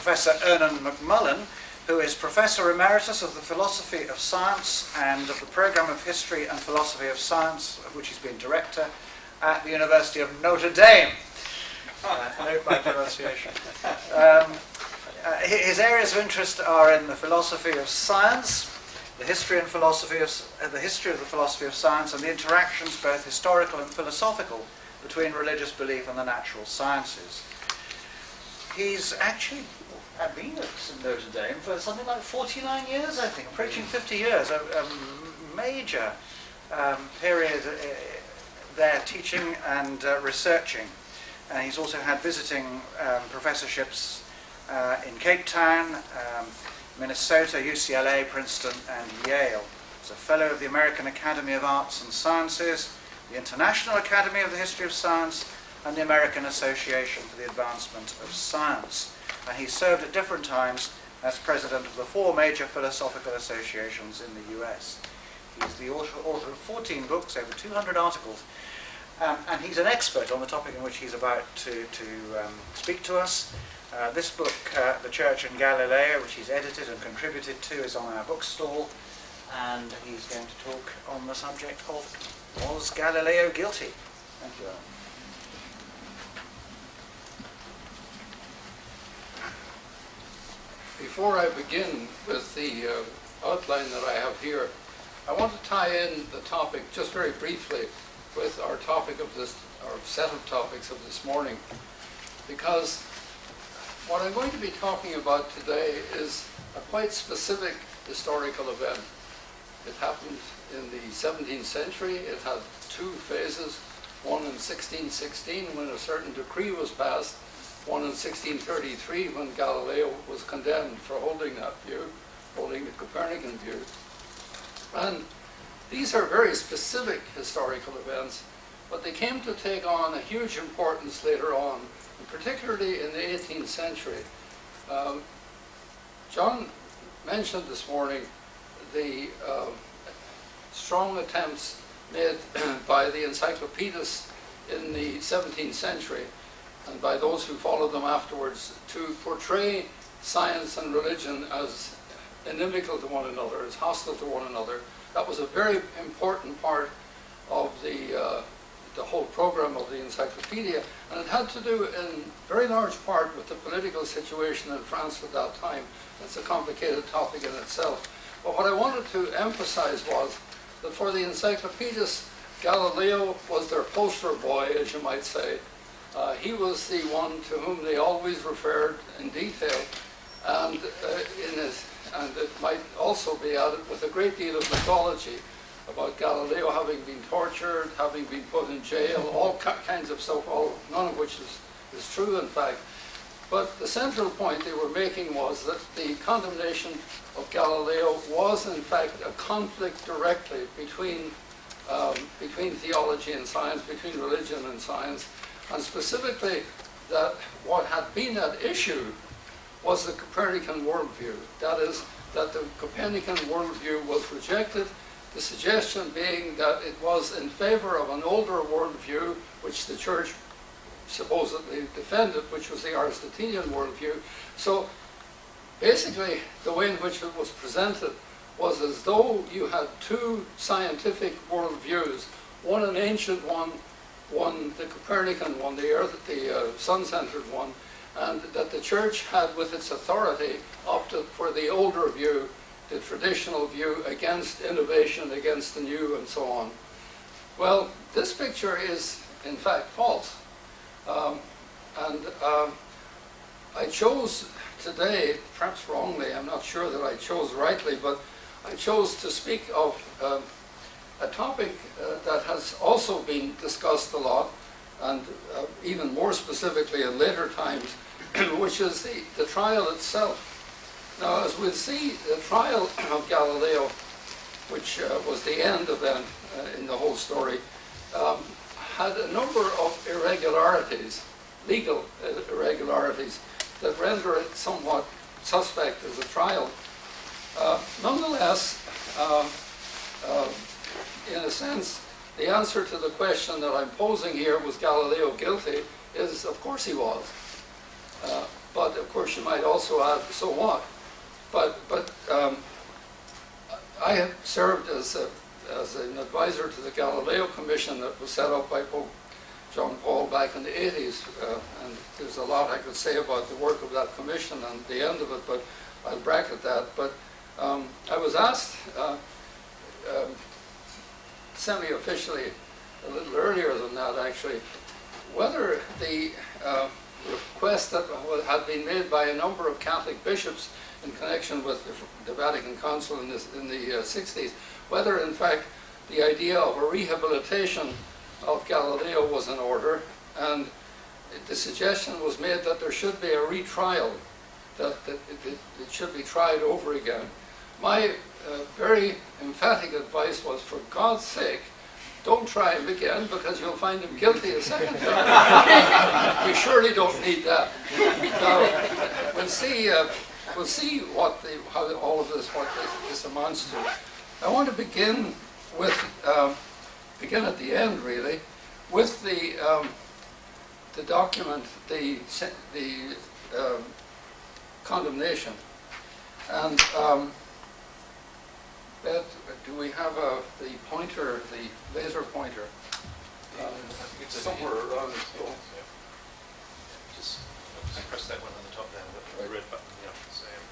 Professor Ernan McMullin, who is Professor Emeritus of the Philosophy of Science and of the Program of History and Philosophy of Science, of which he's been Director at the University of Notre Dame. Note my pronunciation. His areas of interest are in the philosophy of science, the history and philosophy of the history of the philosophy of science, and the interactions, both historical and philosophical, between religious belief and the natural sciences. He's actually been at Notre Dame for something like 49 years, I think, approaching 50 years, a major period there teaching and researching. And he's also had visiting professorships in Cape Town, Minnesota, UCLA, Princeton, and Yale. He's a fellow of the American Academy of Arts and Sciences, the International Academy of the History of Science, and the American Association for the Advancement of Science. And he served at different times as president of the 4 major philosophical associations in the US. He's the author of 14 books, over 200 articles, and he's an expert on the topic in which he's about to speak to us. This book, The Church in Galileo, which he's edited and contributed to, is on our bookstall, and he's going to talk on the subject of Was Galileo Guilty? Thank you, Alan. Before I begin with the outline that I have here, I want to tie in the topic just very briefly with our topic of this, our set of topics of this morning, because what I'm going to be talking about today is a quite specific historical event. It happened in the 17th century. It had 2 phases, one in 1616 when a certain decree was passed, one in 1633 when Galileo was condemned for holding that view, holding the Copernican view. And these are very specific historical events, but they came to take on a huge importance later on, and particularly in the 18th century. John mentioned this morning the strong attempts made by the encyclopedists in the 17th century, and by those who followed them afterwards, to portray science and religion as inimical to one another, as hostile to one another. That was a very important part of the whole program of the encyclopedia, and it had to do in very large part with the political situation in France at that time. It's a complicated topic in itself. But what I wanted to emphasize was that for the encyclopedists, Galileo was their poster boy, as you might say. He was the one to whom they always referred in detail, and it might also be added with a great deal of mythology about Galileo having been tortured, having been put in jail, all kinds of stuff, none of which is true, in fact. But the central point they were making was that the condemnation of Galileo was, in fact, a conflict directly between theology and science, between religion and science, and specifically that what had been at issue was the Copernican worldview. That is, that the Copernican worldview was rejected, the suggestion being that it was in favor of an older worldview, which the church supposedly defended, which was the Aristotelian worldview. So basically, the way in which it was presented was as though you had 2 scientific worldviews, one an ancient one the Copernican one, the sun-centered one, and that the church had, with its authority, opted for the older view, the traditional view, against innovation, against the new, and so on. Well, this picture is, in fact, false. I chose today, perhaps wrongly, I'm not sure that I chose rightly, but I chose to speak of a topic that has also been discussed a lot, and even more specifically in later times, which is the trial itself. Now, as we'll see, the trial of Galileo, which was the end event in the whole story, had a number of irregularities, legal irregularities, that render it somewhat suspect as a trial. Nonetheless, in a sense, the answer to the question that I'm posing here, was Galileo guilty, is of course he was. But of course you might also add, so what? But I have served as an advisor to the Galileo Commission that was set up by Pope John Paul back in the 80s, and there's a lot I could say about the work of that commission and the end of it, but I'll bracket that. But I was asked semi-officially, a little earlier than that actually, whether the request that had been made by a number of Catholic bishops in connection with the Vatican Council in the 60s, whether in fact the idea of a rehabilitation of Galileo was in order, and the suggestion was made that there should be a retrial, that it should be tried over again. My very emphatic advice was, for God's sake, don't try him again, because you'll find him guilty a second time. We surely don't need that. Now, we'll see how all of this, what this amounts to. I want to begin with, begin at the end really, with the document, the condemnation. And Beth, do we have the pointer, the laser pointer? I think it's somewhere around this phone. Yeah. Just press that one on the top there, the red button. Yeah, same.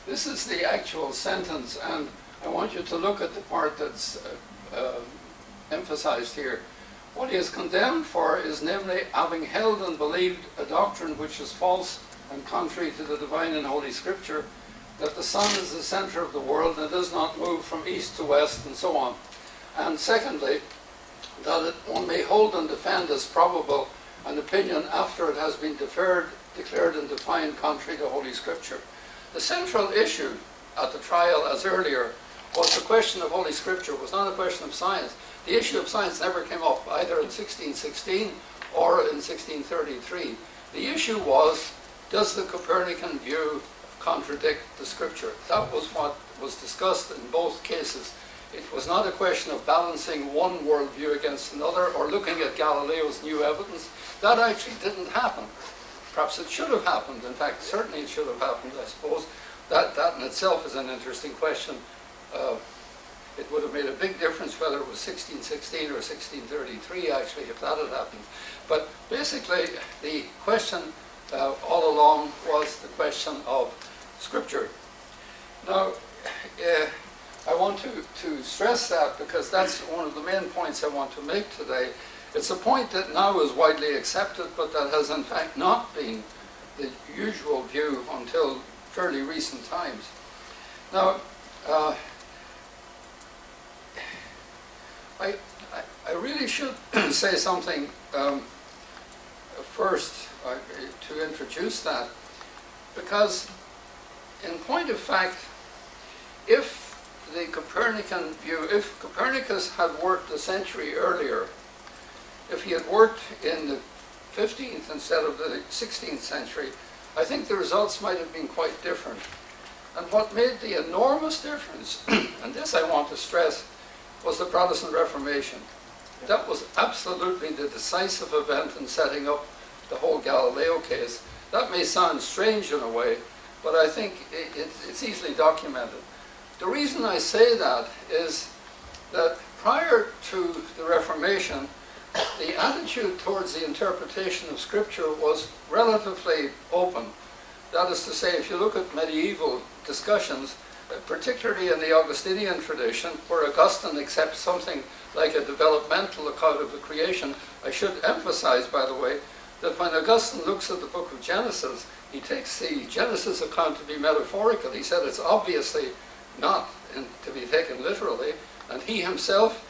This is the actual sentence, and I want you to look at the part that's emphasized here. What he is condemned for is namely having held and believed a doctrine which is false and contrary to the divine and holy scripture, that the sun is the center of the world and does not move from east to west, and so on. And secondly, that one may hold and defend as probable an opinion after it has been declared and defined contrary to holy scripture. The central issue at the trial, as earlier, was the question of holy scripture. It was not a question of science. The issue of science never came up, either in 1616 or in 1633. The issue was, does the Copernican view contradict the scripture? That was what was discussed in both cases. It was not a question of balancing one worldview against another or looking at Galileo's new evidence. That actually didn't happen. Perhaps it should have happened. In fact, certainly it should have happened, I suppose. That in itself is an interesting question. It would have made a big difference whether it was 1616 or 1633, actually, if that had happened. But basically, the question all along was the question of Scripture. Now, I want to stress that because that's one of the main points I want to make today. It's a point that now is widely accepted, but that has in fact not been the usual view until fairly recent times. Now, I really should say something first to introduce that, because in point of fact, if the Copernican view, if Copernicus had worked a century earlier, if he had worked in the 15th instead of the 16th century, I think the results might have been quite different. And what made the enormous difference, and this I want to stress, was the Protestant Reformation. That was absolutely the decisive event in setting up the whole Galileo case. That may sound strange in a way, but I think it's easily documented. The reason I say that is that prior to the Reformation, the attitude towards the interpretation of Scripture was relatively open. That is to say, if you look at medieval discussions, particularly in the Augustinian tradition, where Augustine accepts something like a developmental account of the creation, I should emphasize, by the way, that when Augustine looks at the book of Genesis, he takes the Genesis account to be metaphorical. He said it's obviously not to be taken literally, and he himself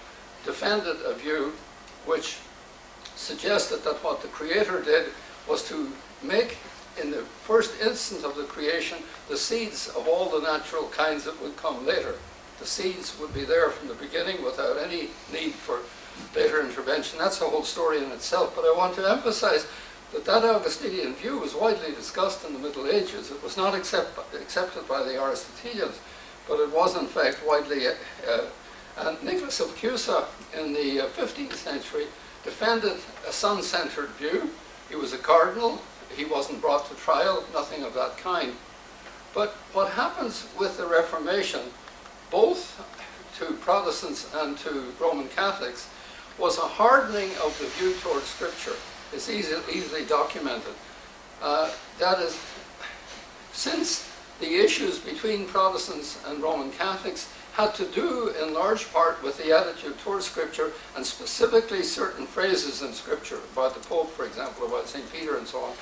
defended a view which suggested that what the Creator did was to make, in the first instant of the creation, the seeds of all the natural kinds that would come later. The seeds would be there from the beginning without any need for later intervention. That's a whole story in itself, but I want to emphasize that that Augustinian view was widely discussed in the Middle Ages. It was not accepted by the Aristotelians, but it was in fact widely And Nicholas of Cusa in the 15th century defended a sun-centered view. He was a cardinal. He wasn't brought to trial, nothing of that kind. But what happens with the Reformation, both to Protestants and to Roman Catholics, was a hardening of the view towards Scripture. It's easily documented. That is, since the issues between Protestants and Roman Catholics had to do in large part with the attitude towards Scripture, and specifically certain phrases in Scripture, about the Pope, for example, about St. Peter and so on.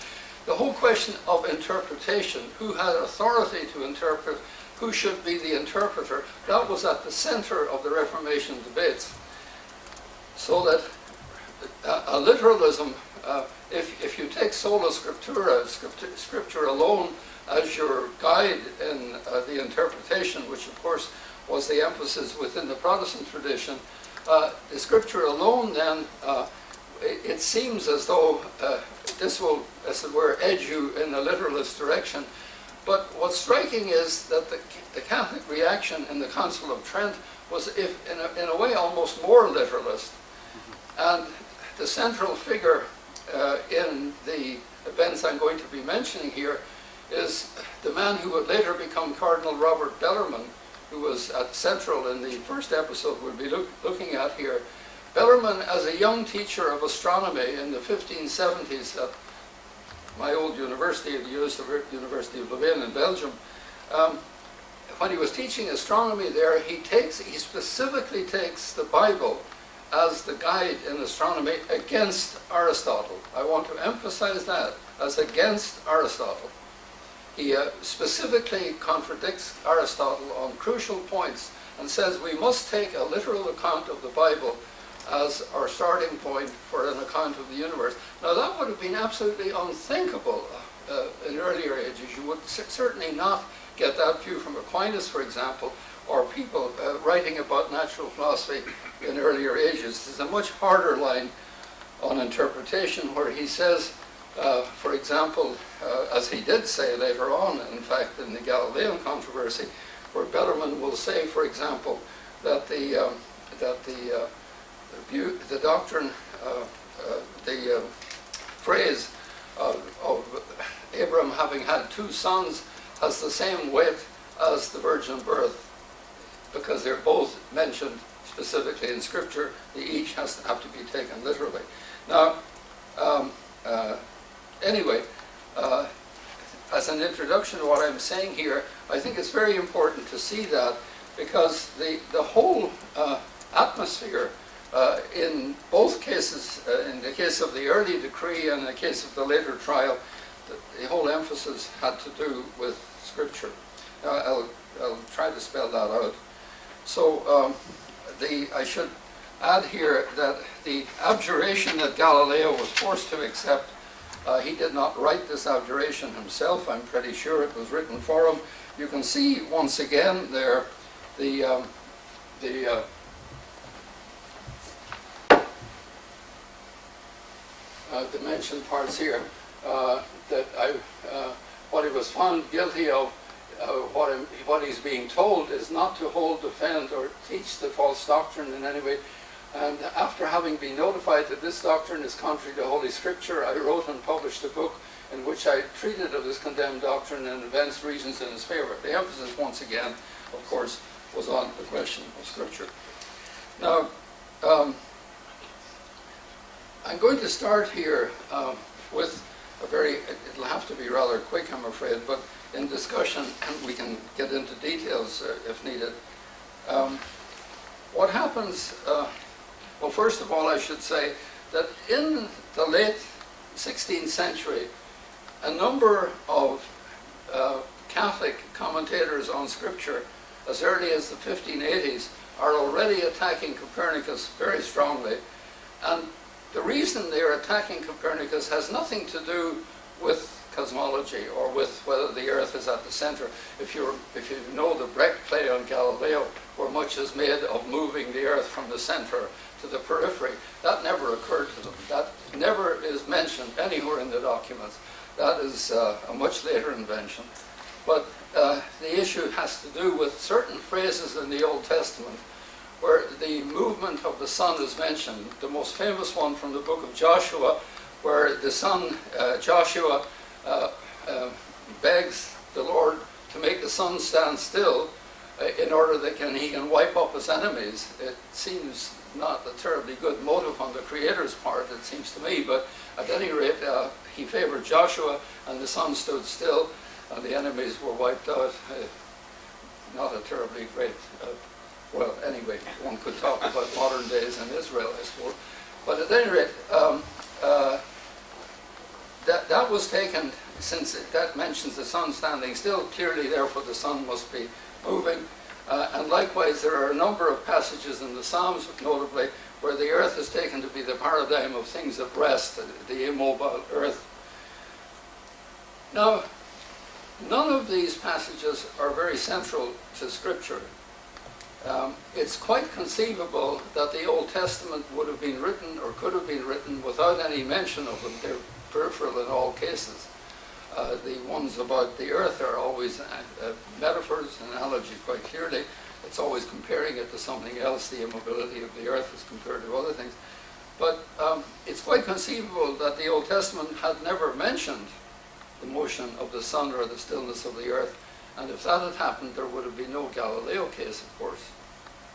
The whole question of interpretation, who had authority to interpret, who should be the interpreter, that was at the center of the Reformation debates. So that a literalism, if you take sola scriptura, Scripture alone, as your guide in the interpretation, which of course was the emphasis within the Protestant tradition, the Scripture alone then, it seems as though this will, as it were, edge you in a literalist direction. But what's striking is that the Catholic reaction in the Council of Trent was, in a way, almost more literalist. And the central figure in the events I'm going to be mentioning here is the man who would later become Cardinal Robert Bellarmine, who was central in the first episode we'll be looking at here. Bellarmine, as a young teacher of astronomy in the 1570s at my old university, the University of Louvain in Belgium, when he was teaching astronomy there, he specifically takes the Bible as the guide in astronomy against Aristotle. I want to emphasize that, as against Aristotle. He specifically contradicts Aristotle on crucial points and says we must take a literal account of the Bible as our starting point for an account of the universe. Now that would have been absolutely unthinkable in earlier ages. You would certainly not get that view from Aquinas, for example, or people writing about natural philosophy in earlier ages. There's a much harder line on interpretation where he says, for example, as he did say later on, in fact, in the Galilean controversy, where Bellarmine will say, for example, that the doctrine, the phrase of Abraham having had two sons has the same weight as the virgin birth, because they're both mentioned specifically in Scripture. They each have to be taken literally. Now, anyway, as an introduction to what I'm saying here, I think it's very important to see that, because the whole atmosphere in both cases, in the case of the early decree and in the case of the later trial, the whole emphasis had to do with Scripture. I'll try to spell that out. So I should add here that the abjuration that Galileo was forced to accept, he did not write this abjuration himself. I'm pretty sure it was written for him. You can see once again there the mentioned parts here that what he was found guilty of. What he's being told is not to hold, defend, or teach the false doctrine in any way. And after having been notified that this doctrine is contrary to Holy Scripture, I wrote and published a book in which I treated of this condemned doctrine and advanced reasons in his favor. The emphasis, once again, of course, was on the question of Scripture. Now, I'm going to start here with it'll have to be rather quick, I'm afraid, but in discussion, and we can get into details if needed. What happens, well, first of all, I should say that in the late 16th century, a number of Catholic commentators on Scripture, as early as the 1580s, are already attacking Copernicus very strongly. And the reason they are attacking Copernicus has nothing to do with cosmology or with whether the Earth is at the center. If you know the Brecht play on Galileo, where much is made of moving the Earth from the center to the periphery, that never occurred to them. That never is mentioned anywhere in the documents. That is a much later invention. But the issue has to do with certain phrases in the Old Testament where the movement of the sun is mentioned. The most famous one from the book of Joshua, where the son, Joshua, begs the Lord to make the sun stand still in order that he can wipe up his enemies. It seems not a terribly good motive on the Creator's part, it seems to me, but at any rate, he favored Joshua, and the sun stood still, and the enemies were wiped out. Not a terribly great, well, anyway, one could talk about modern days in Israel, I suppose. But at any rate, that was taken, since that mentions the sun standing still, clearly therefore the sun must be moving. And likewise, there are a number of passages in the Psalms, notably, where the earth is taken to be the paradigm of things at rest, the immobile earth. Now, none of these passages are very central to Scripture. It's quite conceivable that the Old Testament would have been written, or could have been written, without any mention of them. They're peripheral in all cases. The ones about the earth are always metaphors, analogy quite clearly. It's always comparing it to something else. The immobility of the earth is compared to other things. But it's quite conceivable that the Old Testament had never mentioned the motion of the sun or the stillness of the earth. And if that had happened, there would have been no Galileo case, of course.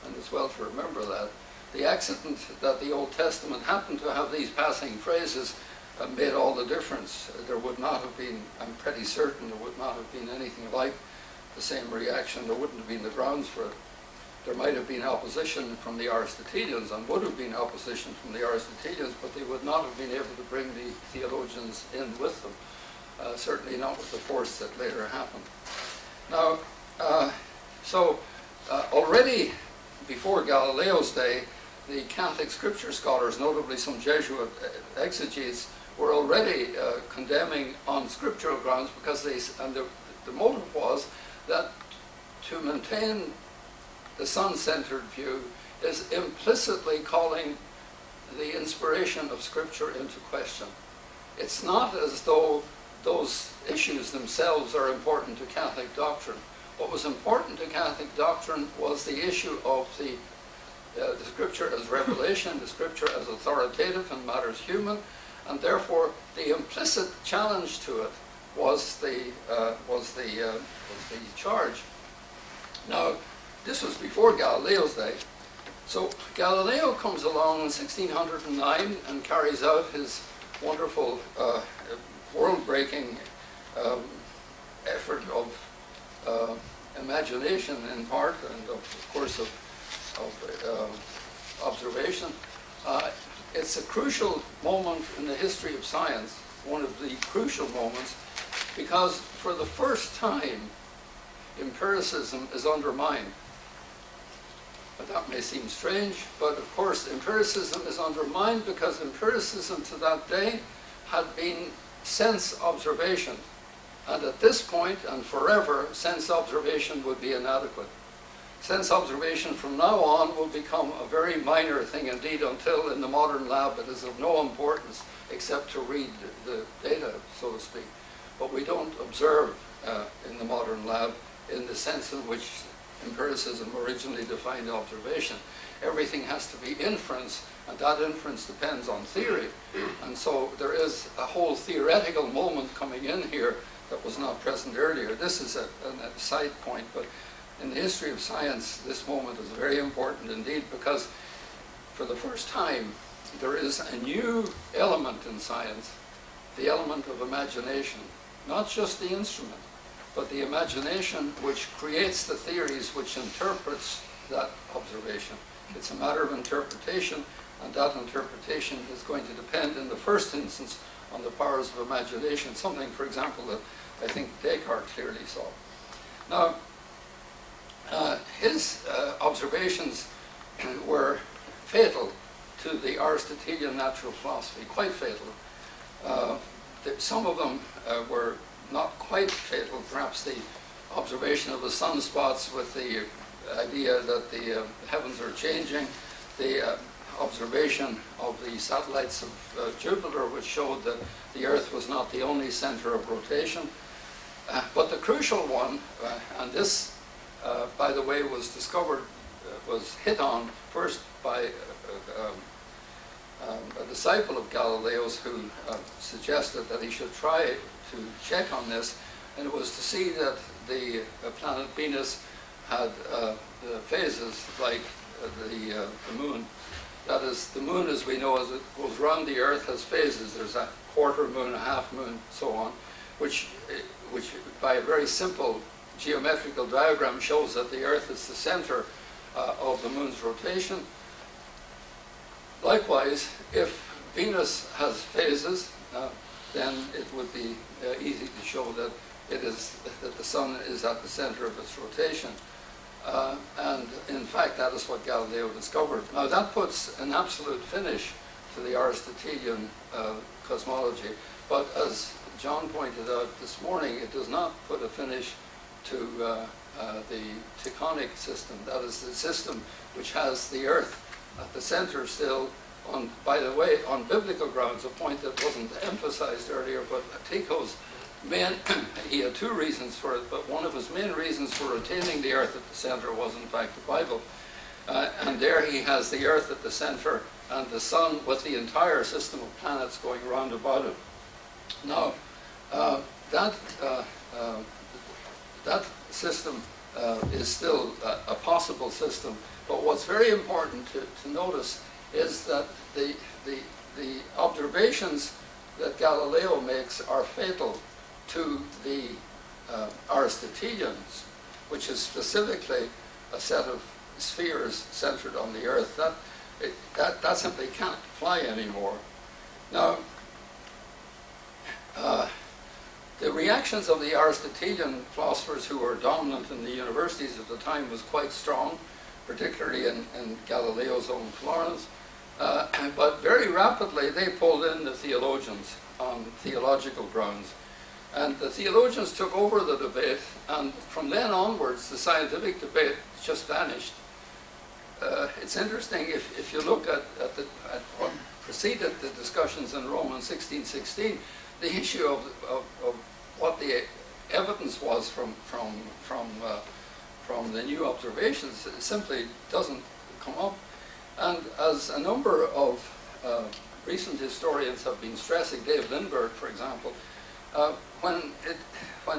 And it's well to remember that. The accident that the Old Testament happened to have these passing phrases made all the difference. There would not have been, I'm pretty certain, there would not have been anything like the same reaction. There wouldn't have been the grounds for it. There might have been opposition from the Aristotelians, and would have been opposition from the Aristotelians, but they would not have been able to bring the theologians in with them. Certainly not with the force that later happened. Now, already before Galileo's day, the Catholic scripture scholars, notably some Jesuit exegetes, were already condemning on scriptural grounds, because the motive was that to maintain the sun-centered view is implicitly calling the inspiration of Scripture into question. It's not as though those issues themselves are important to Catholic doctrine. What was important to Catholic doctrine was the issue of the Scripture as revelation, the Scripture as authoritative in matters human, and therefore the implicit challenge to it was the charge. Now, this was before Galileo's day. So Galileo comes along in 1609 and carries out his wonderful world-breaking effort of imagination in part, and of course of observation. It's a crucial moment in the history of science, one of the crucial moments, because for the first time empiricism is undermined. But that may seem strange, but of course empiricism is undermined because empiricism to that day had been sense observation. And at this point and forever, sense observation would be inadequate. Sense observation from now on will become a very minor thing indeed, until in the modern lab it is of no importance except to read the data, so to speak. But we don't observe in the modern lab in the sense in which empiricism originally defined observation. Everything has to be inference, and that inference depends on theory. And so there is a whole theoretical moment coming in here that was not present earlier. This is a side point, but in the history of science, this moment is very important indeed, because for the first time, there is a new element in science, the element of imagination. Not just the instrument, but the imagination which creates the theories which interprets that observation. It's a matter of interpretation, and that interpretation is going to depend in the first instance on the powers of imagination, something, for example, that I think Descartes clearly saw. Now, his observations were fatal to the Aristotelian natural philosophy, quite fatal. Some of them were not quite fatal, perhaps the observation of the sunspots with the idea that the heavens are changing, the observation of the satellites of Jupiter, which showed that the Earth was not the only center of rotation. But the crucial one, and this, by the way, was discovered was hit on first by a disciple of Galileo's who suggested that he should try to check on this, and it was to see that the planet Venus had the phases like the moon. That is, the moon, as we know, as it goes round the Earth, has phases. There's a quarter moon, a half moon, so on, which by a very simple geometrical diagram shows that the Earth is the center of the moon's rotation. Likewise, if Venus has phases, then it would be easy to show that that the sun is at the center of its rotation. And in fact, that is what Galileo discovered. Now that puts an absolute finish to the Aristotelian cosmology, but as John pointed out this morning, it does not put a finish to the Tychonic system. That is the system which has the Earth at the center still, by the way, on biblical grounds, a point that wasn't emphasized earlier, but Tycho's he had two reasons for it, but one of his main reasons for retaining the Earth at the center was in fact the Bible. And there he has the Earth at the center and the sun with the entire system of planets going round about it. Now, that system is still a possible system, but what's very important to notice is that the observations that Galileo makes are fatal to the Aristotelians, which is specifically a set of spheres centered on the Earth. That simply can't fly anymore. Now, the reactions of the Aristotelian philosophers who were dominant in the universities at the time was quite strong, particularly in Galileo's own Florence. But very rapidly they pulled in the theologians on theological grounds. And the theologians took over the debate, and from then onwards the scientific debate just vanished. It's interesting, if you look at what preceded the discussions in Rome in 1616, the issue of what the evidence was from the new observations simply doesn't come up. And as a number of recent historians have been stressing, Dave Lindbergh, for example, when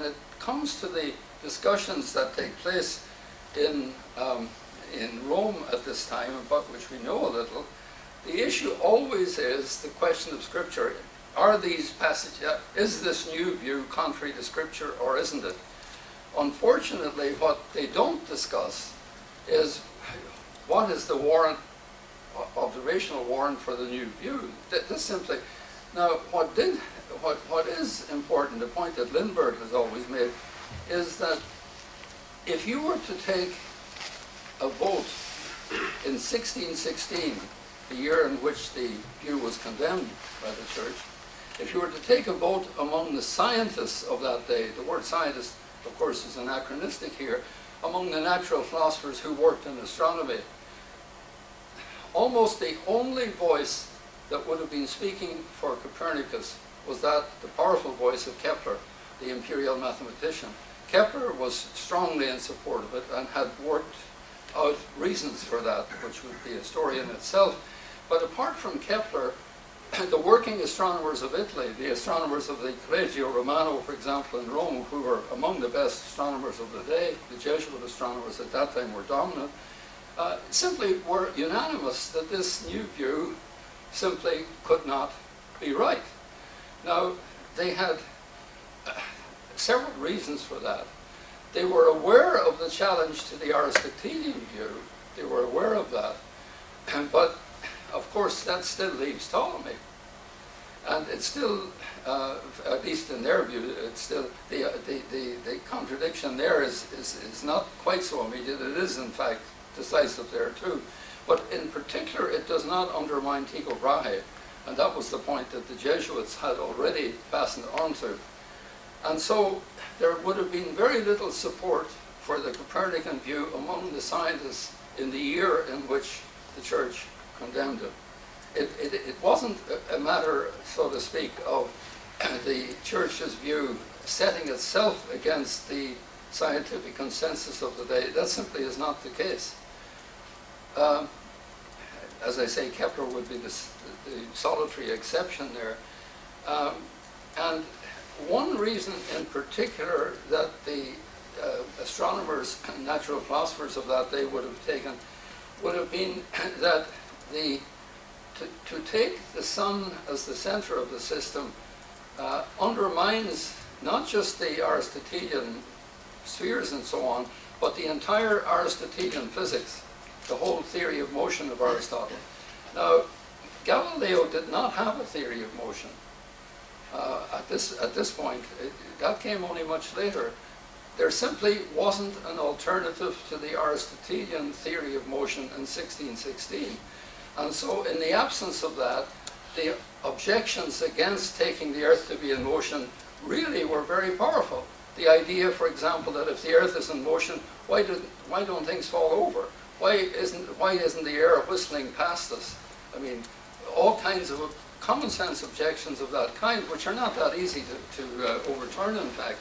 it comes to the discussions that take place in Rome at this time, about which we know a little, the issue always is the question of Scripture. Are these passages, is this new view contrary to Scripture or isn't it? Unfortunately, what they don't discuss is what is the warrant, observational warrant for the new view. This simply, now what is important, the point that Lindbergh has always made, is that if you were to take a vote in 1616, the year in which the view was condemned by the Church, if you were to take a vote among the scientists of that day, the word scientist, of course, is anachronistic here, among the natural philosophers who worked in astronomy, almost the only voice that would have been speaking for Copernicus was that the powerful voice of Kepler, the imperial mathematician. Kepler was strongly in support of it and had worked out reasons for that, which would be a story in itself. But apart from Kepler, the working astronomers of Italy, the astronomers of the Collegio Romano, for example, in Rome, who were among the best astronomers of the day, the Jesuit astronomers at that time were dominant, simply were unanimous that this new view simply could not be right. Now, they had several reasons for that. They were aware of the challenge to the Aristotelian view. They were aware of that. But, of course, that still leaves Ptolemy. And it's still, at least in their view, it's still, the contradiction there is not quite so immediate. It is, in fact, decisive there too. But in particular, it does not undermine Tycho Brahe. And that was the point that the Jesuits had already fastened onto. And so there would have been very little support for the Copernican view among the scientists in the year in which the Church condemned it. It wasn't a matter, so to speak, of the Church's view setting itself against the scientific consensus of the day. That simply is not the case. as I say, Kepler would be the solitary exception there. And one reason in particular that the astronomers and natural philosophers of that day would have taken would have been that to take the sun as the center of the system undermines not just the Aristotelian spheres and so on, but the entire Aristotelian physics, the whole theory of motion of Aristotle. Now, Galileo did not have a theory of motion at this point. That came only much later. There simply wasn't an alternative to the Aristotelian theory of motion in 1616. And so in the absence of that, the objections against taking the Earth to be in motion really were very powerful. The idea, for example, that if the Earth is in motion, why don't things fall over? Why isn't the air whistling past us? I mean, all kinds of common sense objections of that kind, which are not that easy to overturn, in fact.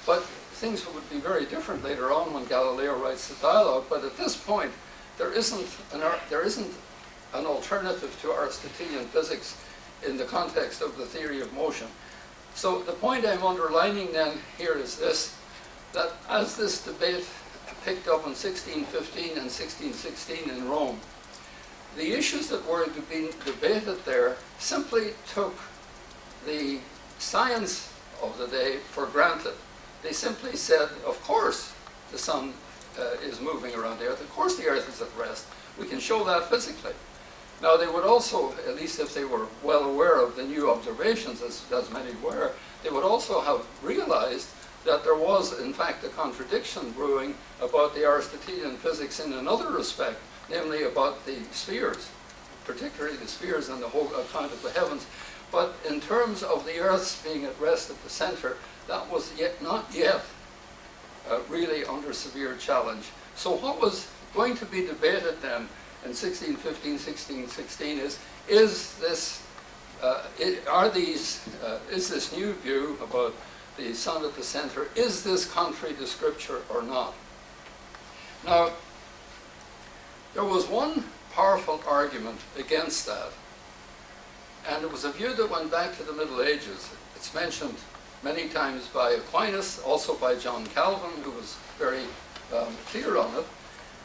But things would be very different later on when Galileo writes the dialogue. But at this point, there isn't an alternative to Aristotelian physics in the context of the theory of motion. So the point I'm underlining then here is this, that as this debate picked up in 1615 and 1616 in Rome, the issues that were being debated there simply took the science of the day for granted. They simply said, of course the sun is moving around the Earth, of course the Earth is at rest. We can show that physically. Now they would also, at least if they were well aware of the new observations, as many were, they would also have realized that there was in fact a contradiction brewing about the Aristotelian physics in another respect, namely about the spheres, particularly the spheres and the whole account of the heavens. But in terms of the Earth's being at rest at the center, that was not yet really under severe challenge. So what was going to be debated then in 1615, 1616 is this new view about the sun at the center, is this contrary to Scripture or not? Now, there was one powerful argument against that, and it was a view that went back to the Middle Ages. It's mentioned many times by Aquinas, also by John Calvin, who was very clear on it,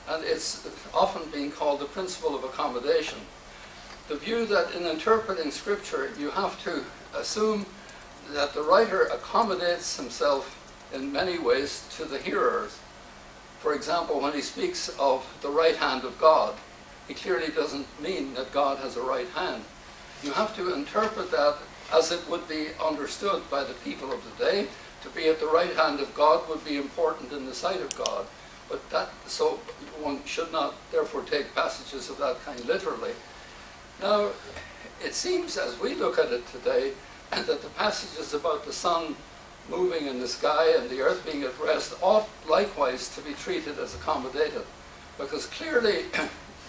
and it's often being called the principle of accommodation. The view that in interpreting Scripture, you have to assume that the writer accommodates himself in many ways to the hearers. For example, when he speaks of the right hand of God, he clearly doesn't mean that God has a right hand. You have to interpret that as it would be understood by the people of the day. To be at the right hand of God would be important in the sight of God. But so one should not therefore take passages of that kind literally. Now, it seems as we look at it today that the passages about the sun moving in the sky and the earth being at rest ought likewise to be treated as accommodated, because clearly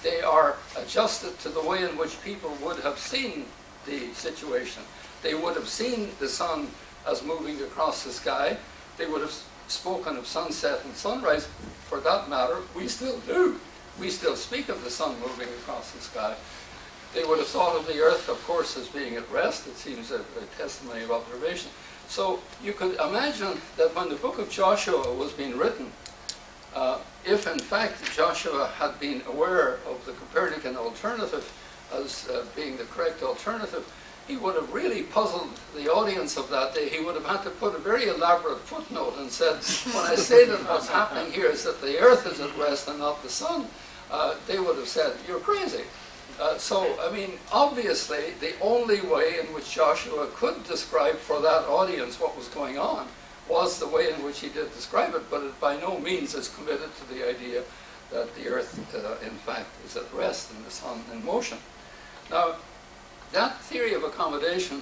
they are adjusted to the way in which people would have seen the situation. They would have seen the sun as moving across the sky. They would have spoken of sunset and sunrise. For that matter, we still do. We still speak of the sun moving across the sky. They would have thought of the earth, of course, as being at rest. It seems a testimony of observation. So you could imagine that when the book of Joshua was being written, if in fact Joshua had been aware of the Copernican alternative as being the correct alternative, he would have really puzzled the audience of that day. He would have had to put a very elaborate footnote and said, when I say that what's happening here is that the earth is at rest and not the sun, they would have said, you're crazy. So, I mean, obviously, the only way in which Joshua could describe for that audience what was going on was the way in which he did describe it, but it by no means is committed to the idea that the earth, in fact, is at rest and the sun in motion. Now, that theory of accommodation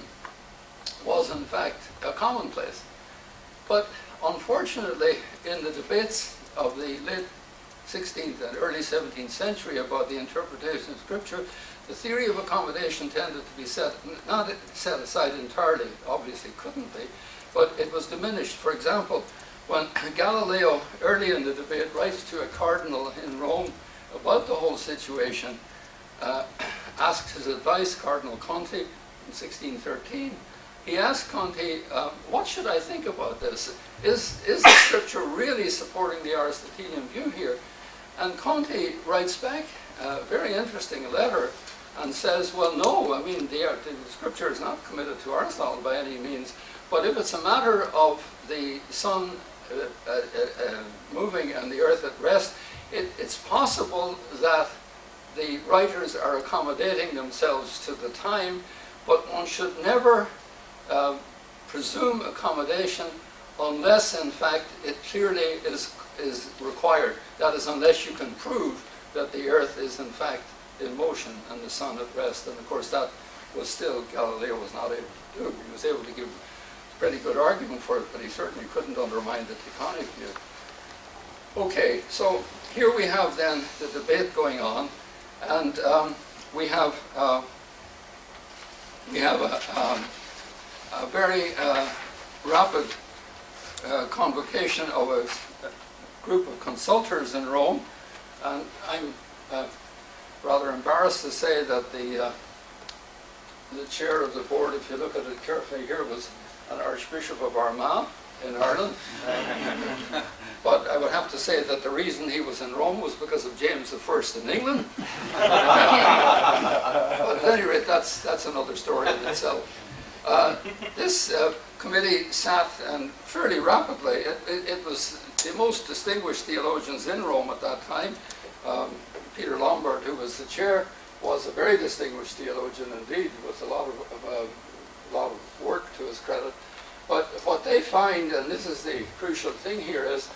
was, in fact, a commonplace. But unfortunately, in the debates of the late 16th and early 17th century about the interpretation of Scripture, the theory of accommodation tended to be not set aside entirely, obviously couldn't be, but it was diminished. For example, when Galileo, early in the debate, writes to a cardinal in Rome about about the whole situation, asked his advice, Cardinal Conti, in 1613. He asked Conti, what should I think about this? Is the scripture really supporting the Aristotelian view here? And Conti writes back a very interesting letter and says, well, no, I mean, the scripture is not committed to Aristotle by any means, but if it's a matter of the sun moving and the earth at rest, it's possible that the writers are accommodating themselves to the time, but one should never presume accommodation unless, in fact, it clearly is required. That is, unless you can prove that the earth is, in fact, in motion and the sun at rest. And, of course, that was still, Galileo was not able to do. He was able to give a pretty good argument for it, but he certainly couldn't undermine the Tychonic view. Okay, so here we have then the debate going on, and we have a very rapid convocation of a group of consultors in Rome, and I'm rather embarrassed to say that the chair of the board, if you look at it carefully here, was an Archbishop of Armagh in Ireland. But I would have to say that the reason he was in Rome was because of James I in England. But at any rate, that's another story in itself. This committee sat, and fairly rapidly, it was the most distinguished theologians in Rome at that time. Peter Lombard, who was the chair, was a very distinguished theologian indeed, with a lot of work to his credit. But what they find, and this is the crucial thing here, is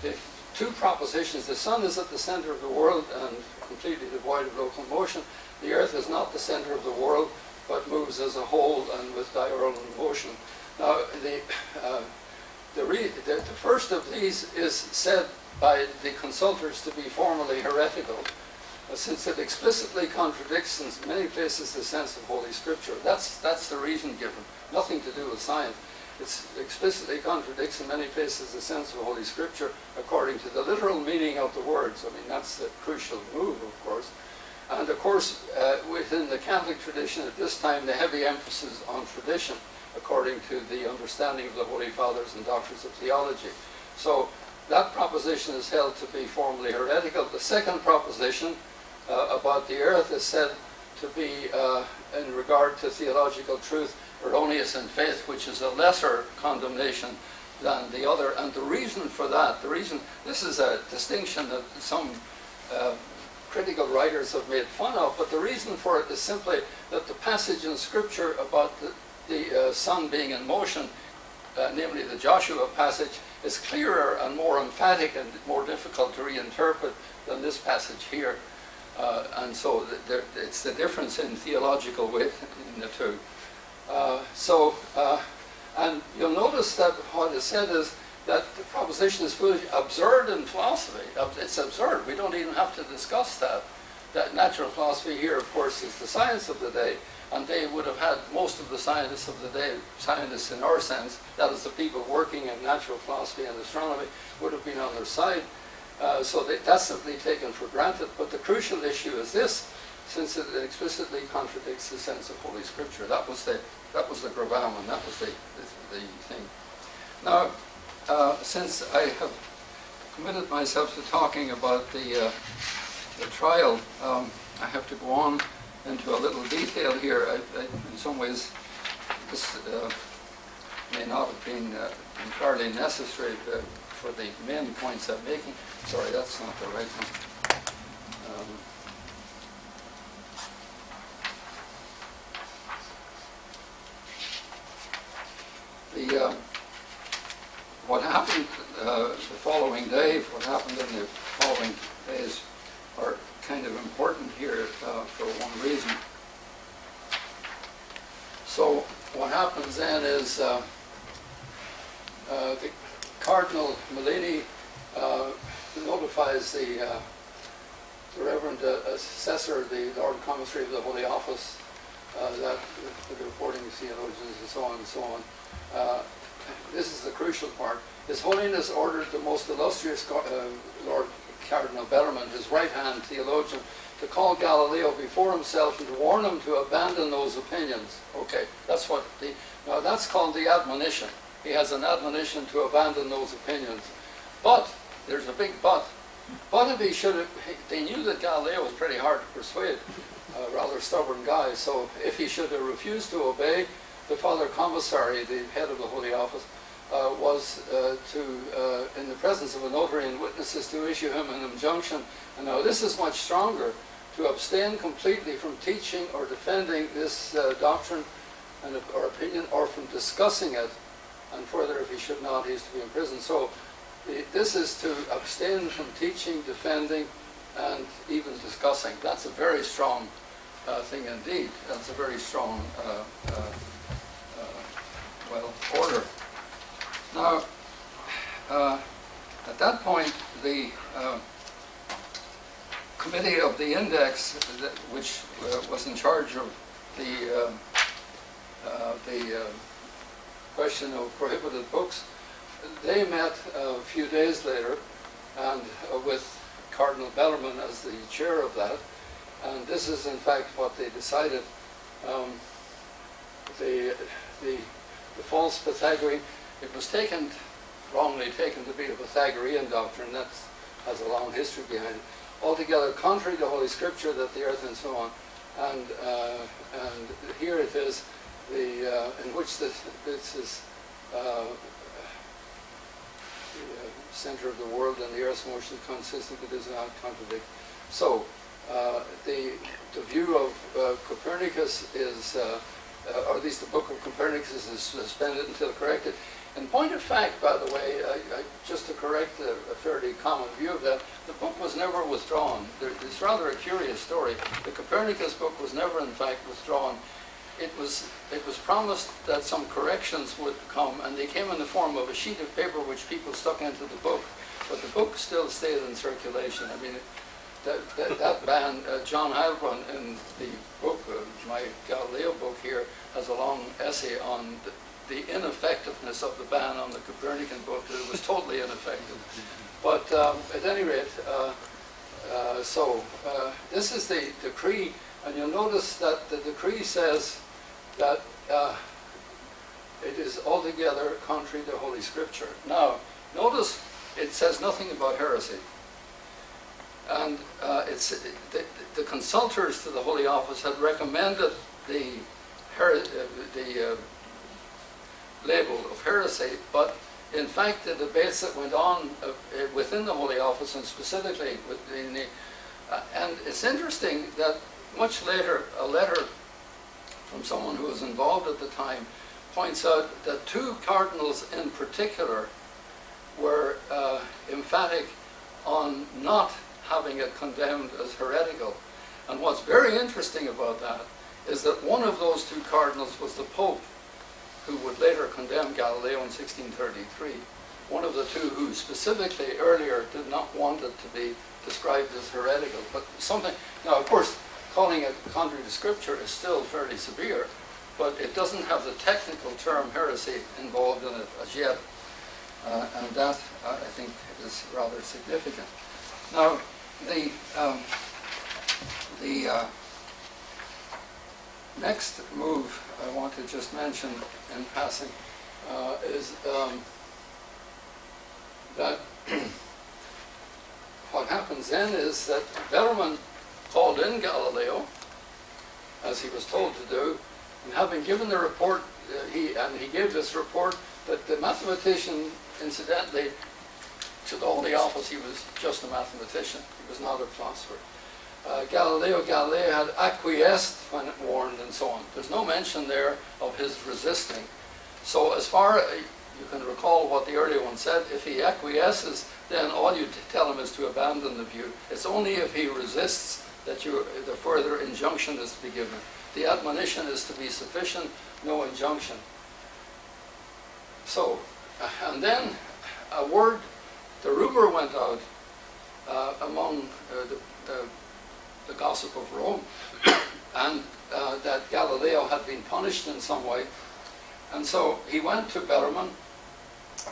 the two propositions. The sun is at the center of the world and completely devoid of local motion. The earth is not the center of the world, but moves as a whole and with diurnal motion. Now, the first of these is said by the consultors to be formally heretical, since it explicitly contradicts in many places the sense of Holy Scripture. That's the reason given, nothing to do with science. It explicitly contradicts in many places the sense of Holy Scripture according to the literal meaning of the words. I mean, that's the crucial move, of course. And of course, within the Catholic tradition at this time, the heavy emphasis on tradition, according to the understanding of the Holy Fathers and doctors of theology. So that proposition is held to be formally heretical. The second proposition about the earth is said to be, in regard to theological truth, erroneous in faith, which is a lesser condemnation than the other. And the reason for that, this is a distinction that some critical writers have made fun of, but the reason for it is simply that the passage in Scripture about the sun being in motion, namely the Joshua passage, is clearer and more emphatic and more difficult to reinterpret than this passage here. And so it's the difference in theological weight in the two. And you'll notice that what is said is that the proposition is foolish, absurd in philosophy. It's absurd. We don't even have to discuss that. That natural philosophy here, of course, is the science of the day, and they would have had most of the scientists of the day, scientists in our sense, that is the people working in natural philosophy and astronomy, would have been on their side. So that's simply taken for granted. But the crucial issue is this, since it explicitly contradicts the sense of Holy Scripture. That was the gravamen, that was the thing. Now, since I have committed myself to talking about the trial, I have to go on into a little detail here. In some ways, this may not have been entirely necessary for the main points I'm making. Sorry, that's not the right one. What happened the following day, what happened in the following days are kind of important here for one reason. So what happens then is the Cardinal Mellini notifies the Reverend Assessor, the Lord Commissary of the Holy Office, that the reporting theologians and so on and so on. This is the crucial part. His Holiness ordered the most illustrious Lord Cardinal Bellarmine, his right-hand theologian, to call Galileo before himself and to warn him to abandon those opinions. Okay, that's what now that's called the admonition. He has an admonition to abandon those opinions. But, there's a big but. But if he should have, they knew that Galileo was pretty hard to persuade, a rather stubborn guy, so if he should have refused to obey, the Father Commissary, the head of the Holy Office, was in the presence of a notary and witnesses, to issue him an injunction. And now this is much stronger, to abstain completely from teaching or defending this doctrine or opinion, or from discussing it, and further, if he should not, he is to be imprisoned. So this is to abstain from teaching, defending, and even discussing. That's a very strong thing indeed. That's a very strong order. Now, at that point, the committee of the index, which was in charge of the question of prohibited books, they met a few days later, and with Cardinal Bellarmine as the chair of that, and this is in fact what they decided. The false Pythagorean, it was wrongly taken to be a Pythagorean doctrine. That has a long history behind it. Altogether contrary to Holy Scripture, that the earth and so on, and here it is, in which this is the center of the world, and the earth's motion consistent, but does not contradict. So the view of Copernicus is, or at least the book of Copernicus, is suspended until corrected. In point of fact, by the way, just to correct a fairly common view of that, the book was never withdrawn. It's rather a curious story. The Copernicus book was never, in fact, withdrawn. It was promised that some corrections would come, and they came in the form of a sheet of paper which people stuck into the book, but the book still stayed in circulation. I mean, that ban, John Heilbronn, in the book, my Galileo book here, has a long essay on the ineffectiveness of the ban on the Copernican book. It was totally ineffective. But at any rate, this is the decree, and you'll notice that the decree says that it is altogether contrary to Holy Scripture. Now, notice it says nothing about heresy. And the consultors to the Holy Office had recommended the label of heresy, but in fact the debates that went on within the Holy Office, and specifically within and it's interesting that much later a letter from someone who was involved at the time points out that two cardinals in particular were emphatic on not having it condemned as heretical. And what's very interesting about that is that one of those two cardinals was the Pope, who would later condemn Galileo in 1633. One of the two who specifically earlier did not want it to be described as heretical. But something, now of course, calling it contrary to Scripture is still fairly severe, but it doesn't have the technical term heresy involved in it as yet. And that, I think, is rather significant. Now, the next move I want to just mention in passing is that what happens then is that Bellarmine called in Galileo, as he was told to do, and having given the report, he gave this report that the mathematician, incidentally, to the Holy Office, he was just a mathematician. He was not a philosopher. Galileo Galilei had acquiesced when warned and so on. There's no mention there of his resisting. So as far as you can recall what the earlier one said, if he acquiesces, then all you tell him is to abandon the view. It's only if he resists that the further injunction is to be given. The admonition is to be sufficient, no injunction. So, and then a word, the rumor went out among the gossip of Rome, and that Galileo had been punished in some way. And so he went to Bellarmine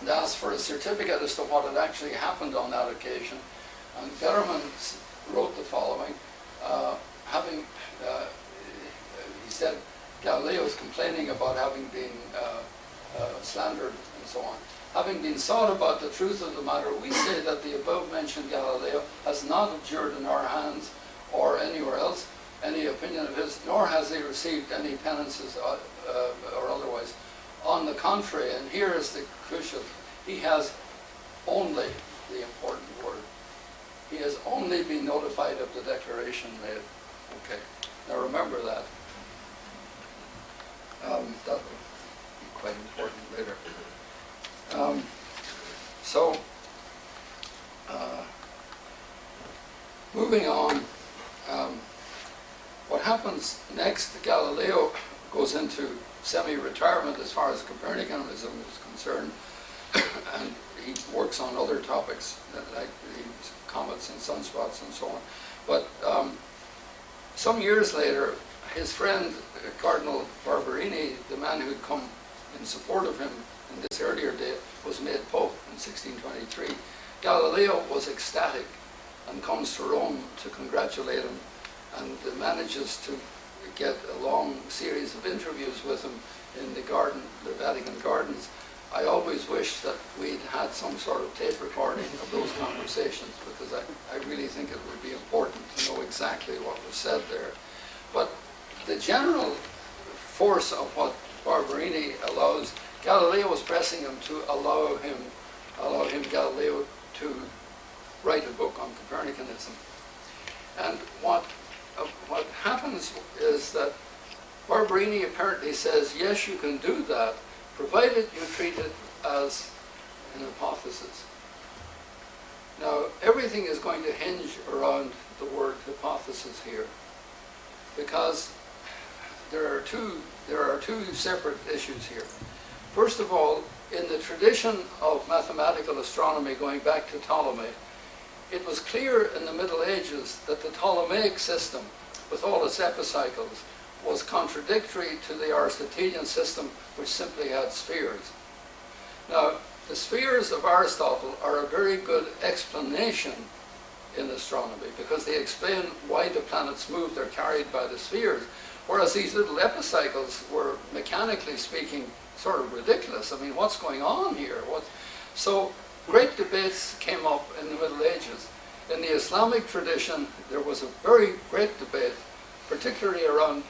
and asked for a certificate as to what had actually happened on that occasion. And Betterman wrote the following, he said, Galileo is complaining about having been slandered and so on. Having been sought about the truth of the matter, we say that the above-mentioned Galileo has not abjured in our hands or anywhere else any opinion of his, nor has he received any penances or otherwise. On the contrary, and here is the crucial, he has only, the important word, he has only been notified of the declaration made. Okay, now remember that. That will be quite important later. Moving on, what happens next, Galileo goes into semi-retirement as far as Copernicanism is concerned, and he works on other topics like comets and sunspots and so on. But some years later, his friend Cardinal Barberini, the man who had come in support of him in this earlier date, was made Pope in 1623. Galileo was ecstatic and comes to Rome to congratulate him, and manages to get a long series of interviews with him in the Vatican gardens. I always wish that we'd had some sort of tape recording of those conversations, because I really think it would be important to know exactly what was said there. But the general force of what Barberini allows, Galileo was pressing him to allow him, Galileo, to write a book on Copernicanism. And what happens is that Barberini apparently says, yes, you can do that, provided you treat it as an hypothesis. Now, everything is going to hinge around the word hypothesis here, because there are two separate issues here. First of all, in the tradition of mathematical astronomy going back to Ptolemy, it was clear in the Middle Ages that the Ptolemaic system, with all its epicycles, was contradictory to the Aristotelian system, which simply had spheres. Now, the spheres of Aristotle are a very good explanation in astronomy, because they explain why the planets move, they're carried by the spheres, whereas these little epicycles were, mechanically speaking, sort of ridiculous. I mean, what's going on here? So great debates came up in the Middle Ages. In the Islamic tradition, there was a very great debate, particularly around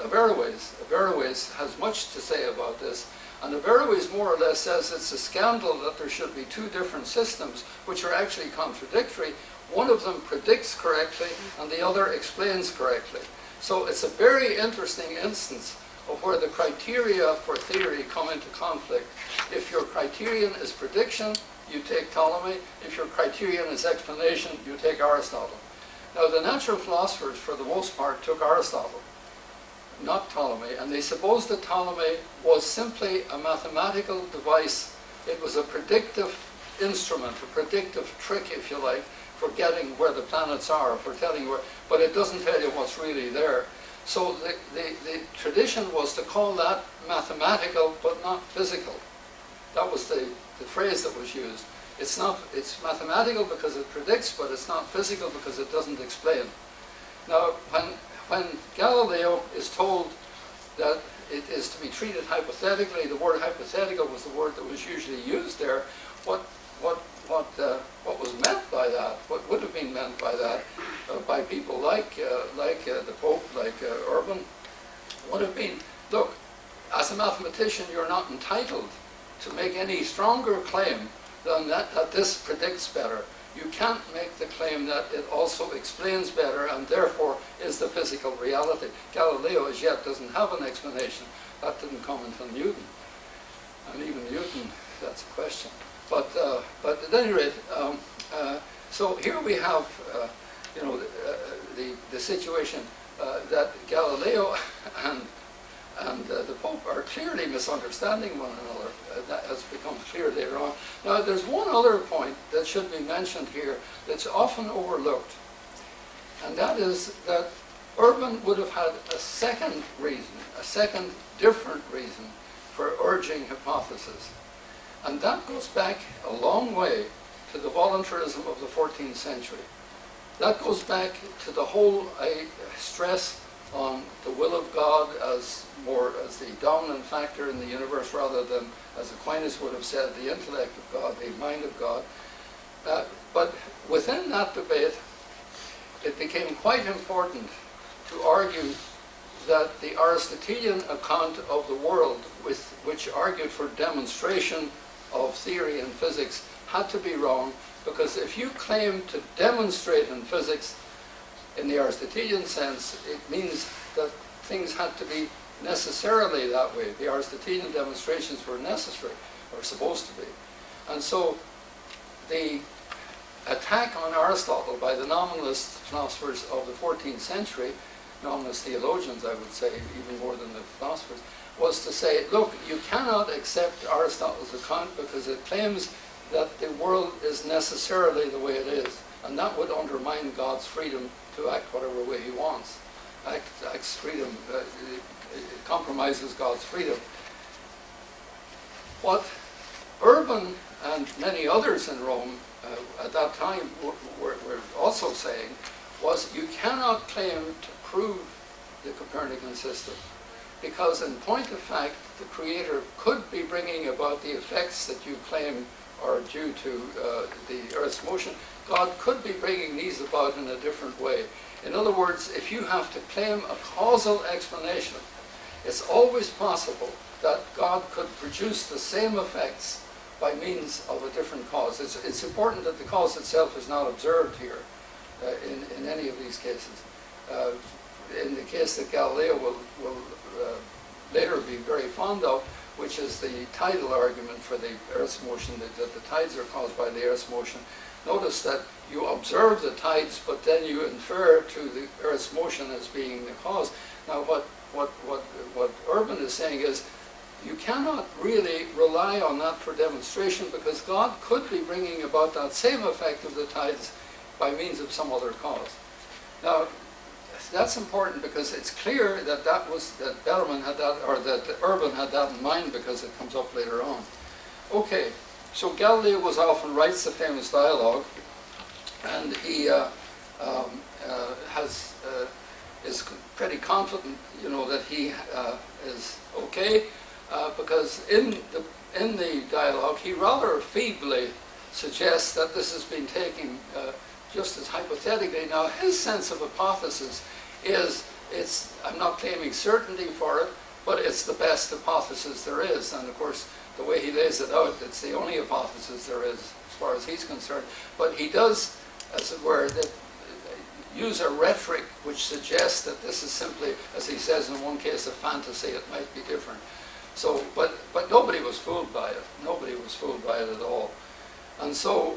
Averroes. Averroes has much to say about this, and Averroes more or less says it's a scandal that there should be two different systems which are actually contradictory. One of them predicts correctly and the other explains correctly. So it's a very interesting instance of where the criteria for theory come into conflict. If your criterion is prediction, you take Ptolemy. If your criterion is explanation, you take Aristotle. Now, the natural philosophers, for the most part, took Aristotle, not Ptolemy, and they supposed that Ptolemy was simply a mathematical device. It was a predictive instrument, a predictive trick, if you like, for getting where the planets are, for telling where, but it doesn't tell you what's really there. So the tradition was to call that mathematical, but not physical. That was the phrase that was used. It's mathematical because it predicts, but it's not physical because it doesn't explain. Now, when Galileo is told that it is to be treated hypothetically, the word hypothetical was the word that was usually used there. What was meant by that? What would have been meant by that by people like the Pope, like Urban, would have been, look, as a mathematician, you're not entitled to make any stronger claim than that this predicts better. You can't make the claim that it also explains better and therefore is the physical reality. Galileo as yet doesn't have an explanation. That didn't come until Newton. And even Newton, that's a question. But at any rate, so here we have, the situation that Galileo and the Pope are clearly misunderstanding one another. That has become clear later on. Now, there's one other point that should be mentioned here that's often overlooked, and that is that Urban would have had a second reason, a second different reason for urging hypothesis. And that goes back a long way to the voluntarism of the 14th century. That goes back to the whole stress on the will of God as the dominant factor in the universe, rather than, as Aquinas would have said, the intellect of God, the mind of God. But within that debate, it became quite important to argue that the Aristotelian account of the world, which argued for demonstration of theory and physics, had to be wrong, because if you claim to demonstrate in physics in the Aristotelian sense, it means that things had to be necessarily that way. The Aristotelian demonstrations were necessary, or supposed to be. And so the attack on Aristotle by the nominalist philosophers of the 14th century, nominalist theologians, I would say, even more than the philosophers, was to say, look, you cannot accept Aristotle's account because it claims that the world is necessarily the way it is, and that would undermine God's freedom to act whatever way he wants. Acts freedom, it compromises God's freedom. What Urban and many others in Rome at that time were also saying was, you cannot claim to prove the Copernican system, because in point of fact, the Creator could be bringing about the effects that you claim are due to the Earth's motion. God could be bringing these about in a different way. In other words, if you have to claim a causal explanation, it's always possible that God could produce the same effects by means of a different cause. It's important that the cause itself is not observed here in any of these cases. In the case that Galileo will later be very fond of, which is the tidal argument for the Earth's motion, that the tides are caused by the Earth's motion. Notice that you observe the tides, but then you infer to the Earth's motion as being the cause. Now, what Urban is saying is, you cannot really rely on that for demonstration, because God could be bringing about that same effect of the tides by means of some other cause. Now, that's important because it's clear that that Bellarmine had that, or that Urban had that in mind, because it comes up later on. Okay, so Galileo goes off and writes the famous dialogue, and he is pretty confident, that he is okay, because in the dialogue he rather feebly suggests that this has been taken just as hypothetically. Now, his sense of hypothesis is, I'm not claiming certainty for it, but it's the best hypothesis there is. And of course, the way he lays it out, it's the only hypothesis there is as far as he's concerned. But he does, as it were, use a rhetoric which suggests that this is simply, as he says in one case, a fantasy. It might be different. So, but nobody was fooled by it. Nobody was fooled by it at all. And so,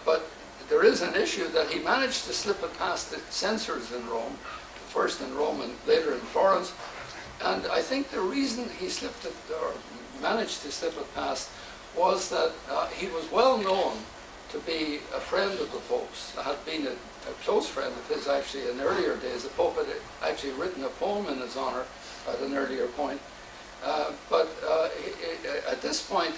but there is an issue that he managed to slip it past the censors in Rome, first in Rome and later in Florence. And I think the reason he slipped it, or managed to slip it past, was that he was well known to be a friend of the Pope's. Had been a close friend of his, actually, in earlier days. The Pope had actually written a poem in his honor at an earlier point. But at this point,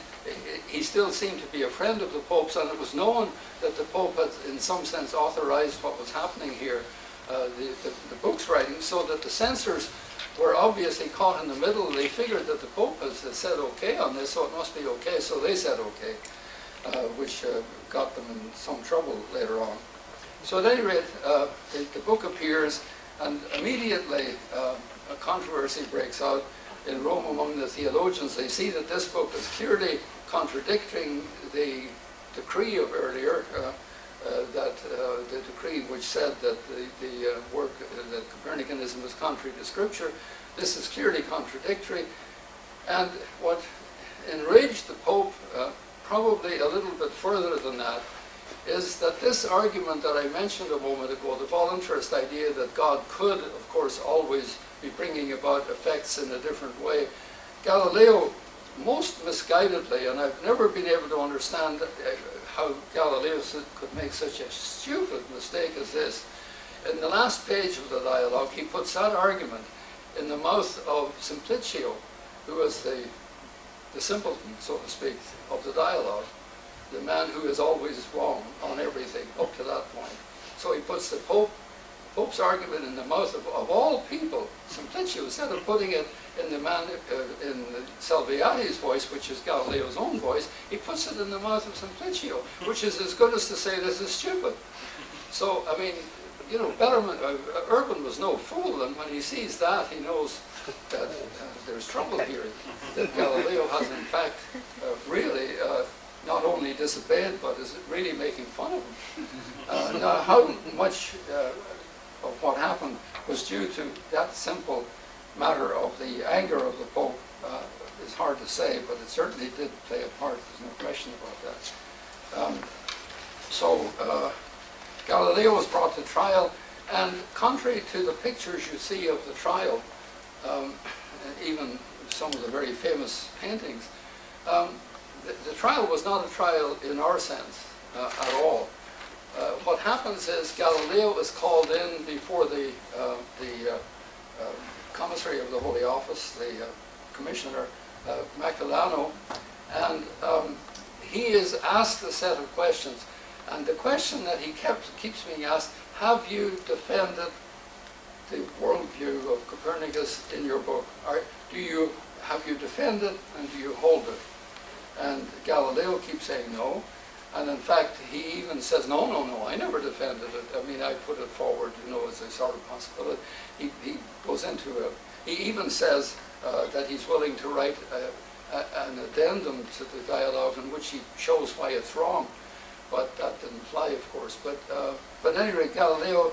he still seemed to be a friend of the Pope's, and it was known that the Pope had, in some sense, authorized what was happening here, the book's writing, so that the censors were obviously caught in the middle. They figured that the Pope has said okay on this, so it must be okay, so they said okay, which got them in some trouble later on. So at any rate, the book appears, and immediately a controversy breaks out in Rome among the theologians. They see that this book is clearly contradicting the decree of earlier, the decree which said that the work, that Copernicanism is contrary to Scripture. This is clearly contradictory. And what enraged the Pope, probably a little bit further than that, is that this argument that I mentioned a moment ago, the voluntarist idea that God could, of course, always be bringing about effects in a different way, Galileo, most misguidedly, and I've never been able to understand how Galileo could make such a stupid mistake as this. In the last page of the dialogue, he puts that argument in the mouth of Simplicio, who was the simpleton, so to speak, of the dialogue. the man who is always wrong on everything up to that point. So he puts the Pope's argument in the mouth of all people, Simplicio, instead of putting it in the man in Salviati's voice, which is Galileo's own voice, he puts it in the mouth of Simplicio, which is as good as to say this is stupid. So, I mean, you know, Urban was no fool, and when he sees that, he knows that there's trouble here, that Galileo has in fact really not only disobeyed, but is really making fun of him. Now, how much of what happened was due to that simple matter of the anger of the Pope is hard to say, but it certainly did play a part, there's no question about that. Galileo was brought to trial, and contrary to the pictures you see of the trial, even some of the very famous paintings, the trial was not a trial in our sense at all. What happens is Galileo is called in before the commissary of the Holy Office, the commissioner, Maculano, and he is asked a set of questions. And the question that he keeps being asked, have you defended the worldview of Copernicus in your book? Have you defended and do you hold it? And Galileo keeps saying no. And in fact, he even says, no, I never defended it. I mean, I put it forward, you know, as a sort of possibility. He goes into it. He even says that he's willing to write an addendum to the dialogue in which he shows why it's wrong. But that didn't fly, of course. But anyway, Galileo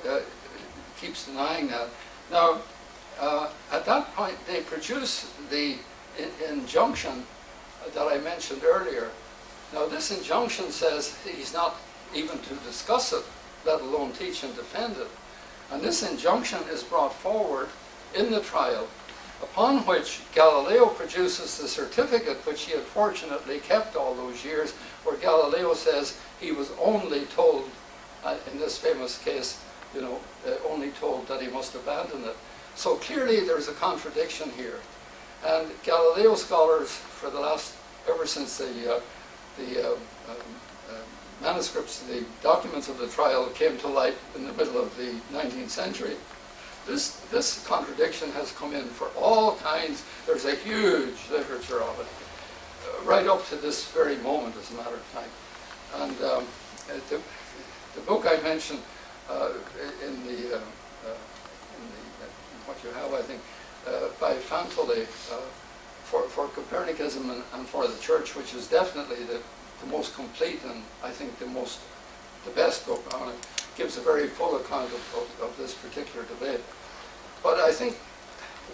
keeps denying that. Now, at that point, they produce the injunction that I mentioned earlier. Now, this injunction says he's not even to discuss it, let alone teach and defend it. And this injunction is brought forward in the trial, upon which Galileo produces the certificate, which he had fortunately kept all those years, where Galileo says he was only told, in this famous case, you know, only told that he must abandon it. So clearly there's a contradiction here. And Galileo scholars, for the last, ever since the manuscripts, the documents of the trial came to light in the middle of the 19th century, this contradiction has come in for all kinds. There's a huge literature of it, right up to this very moment, as a matter of fact. And the book I mentioned in what you have, I think, by Fantoli, for Copernicism and for the Church, which is definitely the most complete and I think the best book on it, gives a very full account of this particular debate. But I think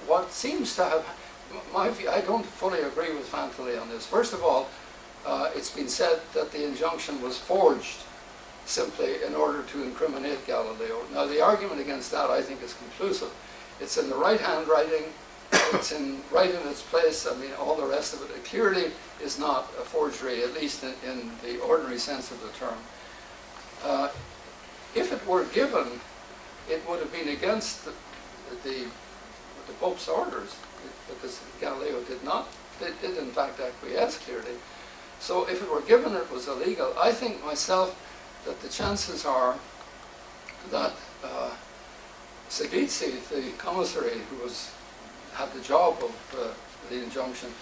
what seems to have, my view, I don't fully agree with Fantoli on this. First of all, it's been said that the injunction was forged simply in order to incriminate Galileo. Now, the argument against that, I think, is conclusive. It's in the right handwriting, it's right in its place. I mean, all the rest of it, it clearly is not a forgery, at least in the ordinary sense of the term. If it were given, it would have been against the Pope's orders, because Galileo did in fact acquiesce clearly. So if it were given, it was illegal. I think myself that the chances are that Segizzi, the commissary who had the job of the injunction,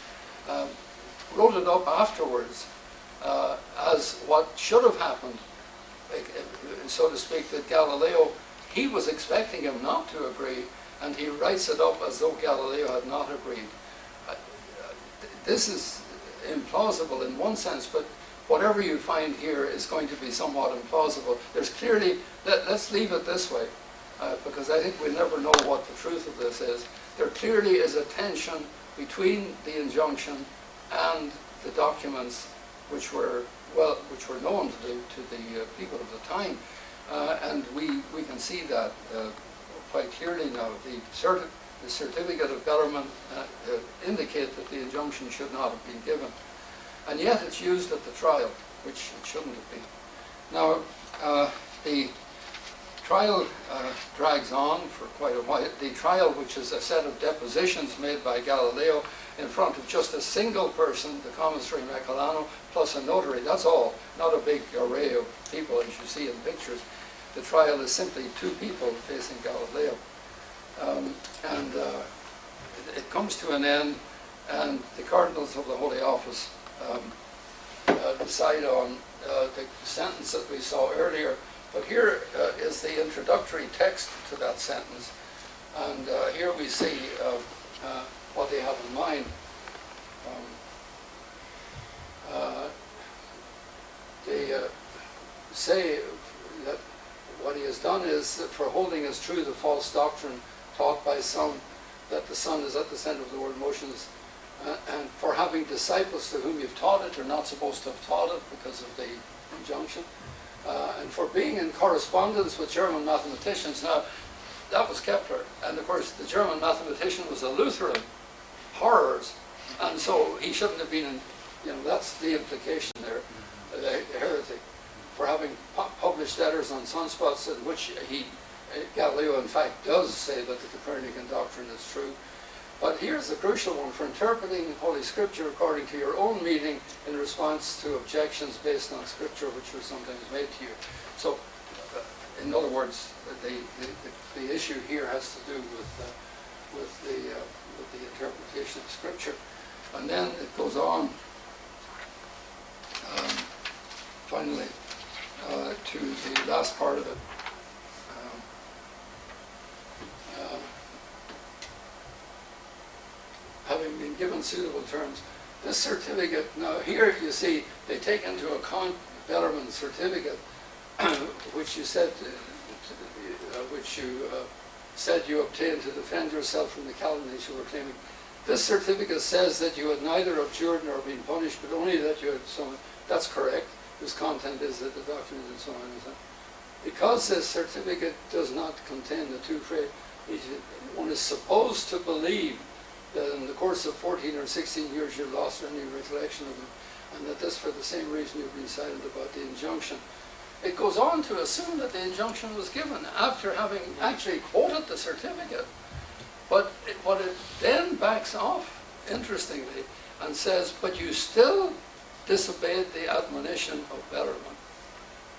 wrote it up afterwards as what should have happened, so to speak, that Galileo, he was expecting him not to agree, and he writes it up as though Galileo had not agreed. This is implausible in one sense, but whatever you find here is going to be somewhat implausible. There's clearly, let's leave it this way, because I think we'll never know what the truth of this is. There clearly is a tension between the injunction and the documents which were known to the people of the time, and we can see that quite clearly now. The certificate of betterment indicate that the injunction should not have been given, and yet it's used at the trial, which it shouldn't have been. Now, the trial drags on for quite a while. The trial, which is a set of depositions made by Galileo in front of just a single person, the commissary Michelano, plus a notary, that's all, not a big array of people as you see in pictures. The trial is simply two people facing Galileo. And it comes to an end, and the cardinals of the Holy Office decide on the sentence that we saw earlier. But here is the introductory text to that sentence, and here we see what they have in mind. They say that what he has done is that for holding as true the false doctrine taught by some that the sun is at the center of the world motions, and for having disciples to whom you've taught it, you're not supposed to have taught it because of the injunction, and for being in correspondence with German mathematicians. Now, that was Kepler, and of course the German mathematician was a Lutheran, horrors, and so he shouldn't have been in, that's the implication there, the heretic, for having published letters on sunspots in which Galileo in fact does say that the Copernican doctrine is true. But here's the crucial one: for interpreting Holy Scripture according to your own meaning in response to objections based on Scripture which were sometimes made to you. So, in other words, the issue here has to do with the interpretation of Scripture. And then it goes on, finally, to the last part of it. Having been given suitable terms, this certificate, now here you see they take into account Bellarmine's certificate, which you said you obtained to defend yourself from the calumnies you were claiming. This certificate says that you had neither abjured nor been punished, but only that you had someone. That's correct. Whose content is that the doctrine is and so on and so on. Because this certificate does not contain the two phrases, one is supposed to believe that in the course of 14 or 16 years you've lost any recollection of them, and that this for the same reason you've been silent about the injunction. It goes on to assume that the injunction was given after having actually quoted the certificate. But what it then backs off, interestingly, and says, but you still disobeyed the admonition of Bellarmine,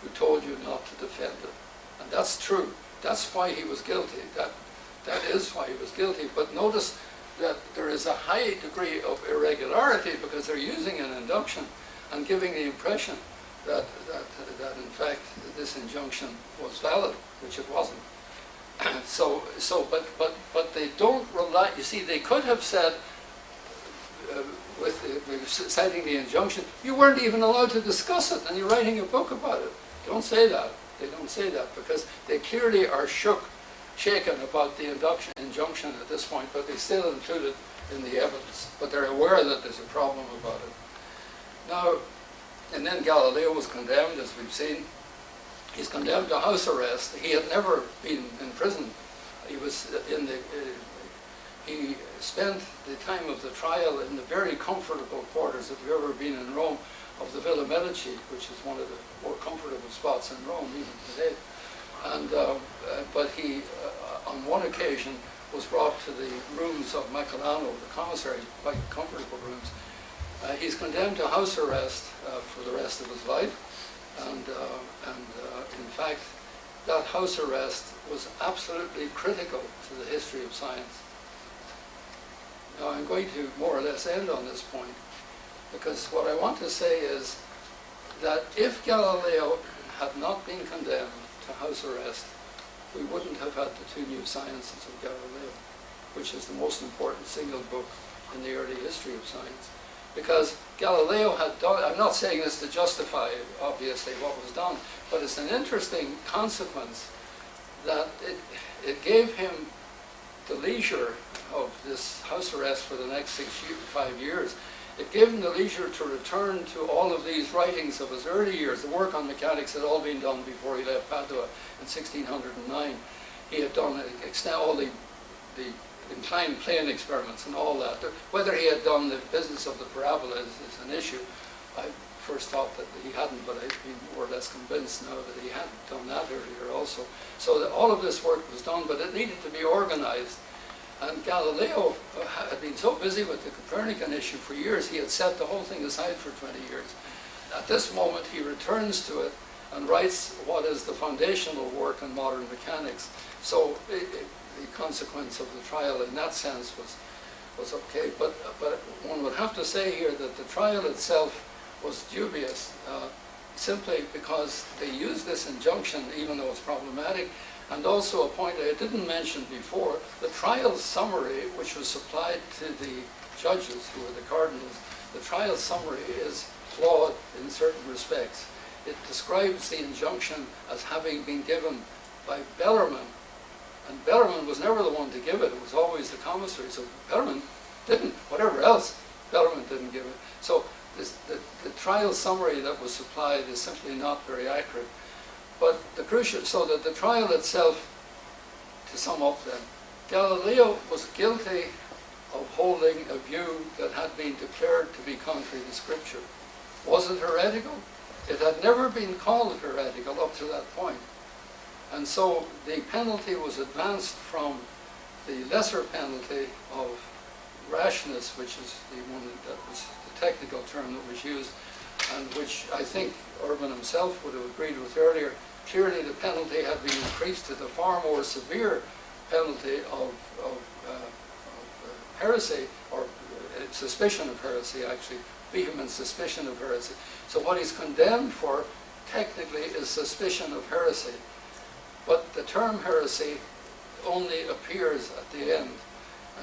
who told you not to defend it. And that's true. That's why he was guilty. That is why he was guilty. But notice that there is a high degree of irregularity because they're using an induction and giving the impression that in fact this injunction was valid, which it wasn't. But they don't rely. You see, they could have said, with citing the injunction, you weren't even allowed to discuss it, and you're writing a book about it. Don't say that. They don't say that because they clearly are shaken about the injunction at this point, but they still include it in the evidence. But they're aware that there's a problem about it. Now, and then Galileo was condemned, as we've seen. He's condemned to house arrest. He had never been in prison. He was he spent the time of the trial in the very comfortable quarters, if you've ever been in Rome, of the Villa Medici, which is one of the more comfortable spots in Rome even today. And but he, on one occasion, was brought to the rooms of Michelano, the commissary, quite comfortable rooms. He's condemned to house arrest for the rest of his life, and in fact, that house arrest was absolutely critical to the history of science. Now, I'm going to more or less end on this point, because what I want to say is that if Galileo had not been condemned to house arrest, we wouldn't have had the two new sciences of Galileo, which is the most important single book in the early history of science. Because Galileo had done, I'm not saying this to justify, obviously, what was done, but it's an interesting consequence that it gave him the leisure of this house arrest for the next 5 years. It gave him the leisure to return to all of these writings of his early years. The work on mechanics had all been done before he left Padua in 1609. He had done all the inclined plane experiments and all that. Whether he had done the business of the parabola is an issue. first thought that he hadn't, but I've been more or less convinced now that he had done that earlier also. So that all of this work was done, but it needed to be organized. And Galileo had been so busy with the Copernican issue for years, he had set the whole thing aside for 20 years. At this moment, he returns to it and writes what is the foundational work in modern mechanics. So the consequence of the trial in that sense was okay. But one would have to say here that the trial itself was dubious, simply because they used this injunction, even though it's problematic. And also a point I didn't mention before, the trial summary, which was supplied to the judges, who were the cardinals, the trial summary is flawed in certain respects. It describes the injunction as having been given by Bellarmine, and Bellarmine was never the one to give it. It was always the commissary. So Bellarmine didn't, whatever else, Bellarmine didn't give it. So the trial summary that was supplied is simply not very accurate. But the crucial, so that the trial itself, to sum up then, Galileo was guilty of holding a view that had been declared to be contrary to Scripture. Was it heretical? It had never been called heretical up to that point. And so the penalty was advanced from the lesser penalty of rashness, which is the one that was the technical term that was used, and which I think Urban himself would have agreed with earlier. Clearly the penalty had been increased to the far more severe penalty of heresy, or suspicion of heresy, actually, vehement suspicion of heresy. So what he's condemned for technically is suspicion of heresy. But the term heresy only appears at the end,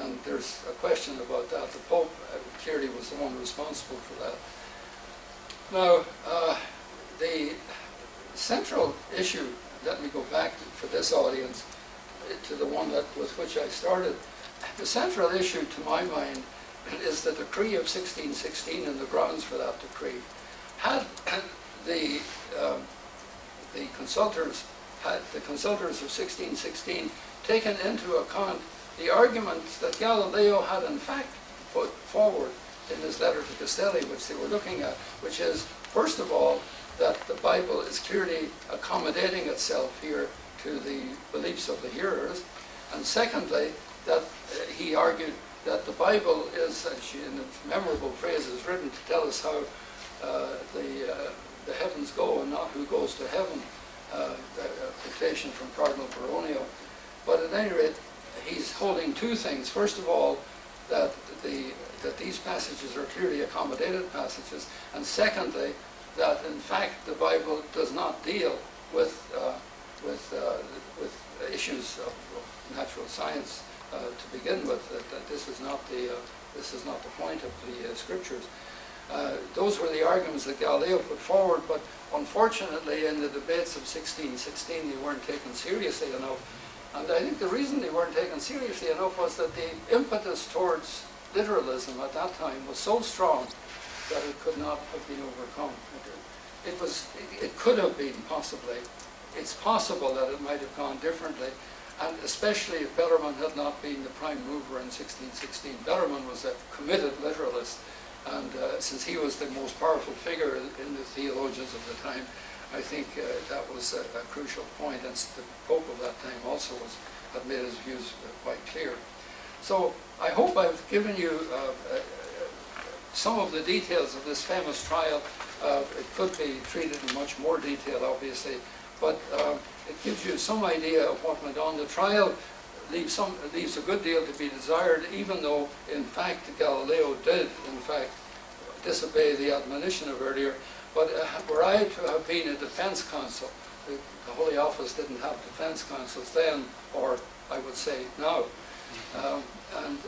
and there's a question about that. The Pope clearly was the one responsible for that. Now, the central issue, let me go back for this audience to the one with which I started. The central issue, to my mind, is the decree of 1616 and the grounds for that decree. Had the consultors of 1616 taken into account the arguments that Galileo had in fact put forward in his letter to Castelli, which they were looking at, which is, first of all, that the Bible is clearly accommodating itself here to the beliefs of the hearers, and secondly, that he argued that the Bible is, in a memorable phrase, is written to tell us how the heavens go and not who goes to heaven, a quotation from Cardinal Baronio. But at any rate, he's holding two things. First of all, that these passages are clearly accommodated passages, and secondly, that in fact the Bible does not deal with issues of natural science to begin with. That this is not the point of the scriptures. Those were the arguments that Galileo put forward, but unfortunately in the debates of 1616 they weren't taken seriously enough. And I think the reason they weren't taken seriously enough was that the impetus towards literalism at that time was so strong that it could not have been overcome. It could have been, possibly. It's possible that it might have gone differently, and especially if Bellarmine had not been the prime mover in 1616. Bellarmine was a committed literalist, and since he was the most powerful figure in the theologians of the time, I think that was a crucial point, and the Pope of that time also had made his views quite clear. So I hope I've given you some of the details of this famous trial. It could be treated in much more detail, obviously, but it gives you some idea of what went on. The trial leaves a good deal to be desired, even though, in fact, Galileo did, in fact, disobey the admonition of earlier. But were I to have been a defense counsel, the Holy Office didn't have defense counsels then, or I would say now. And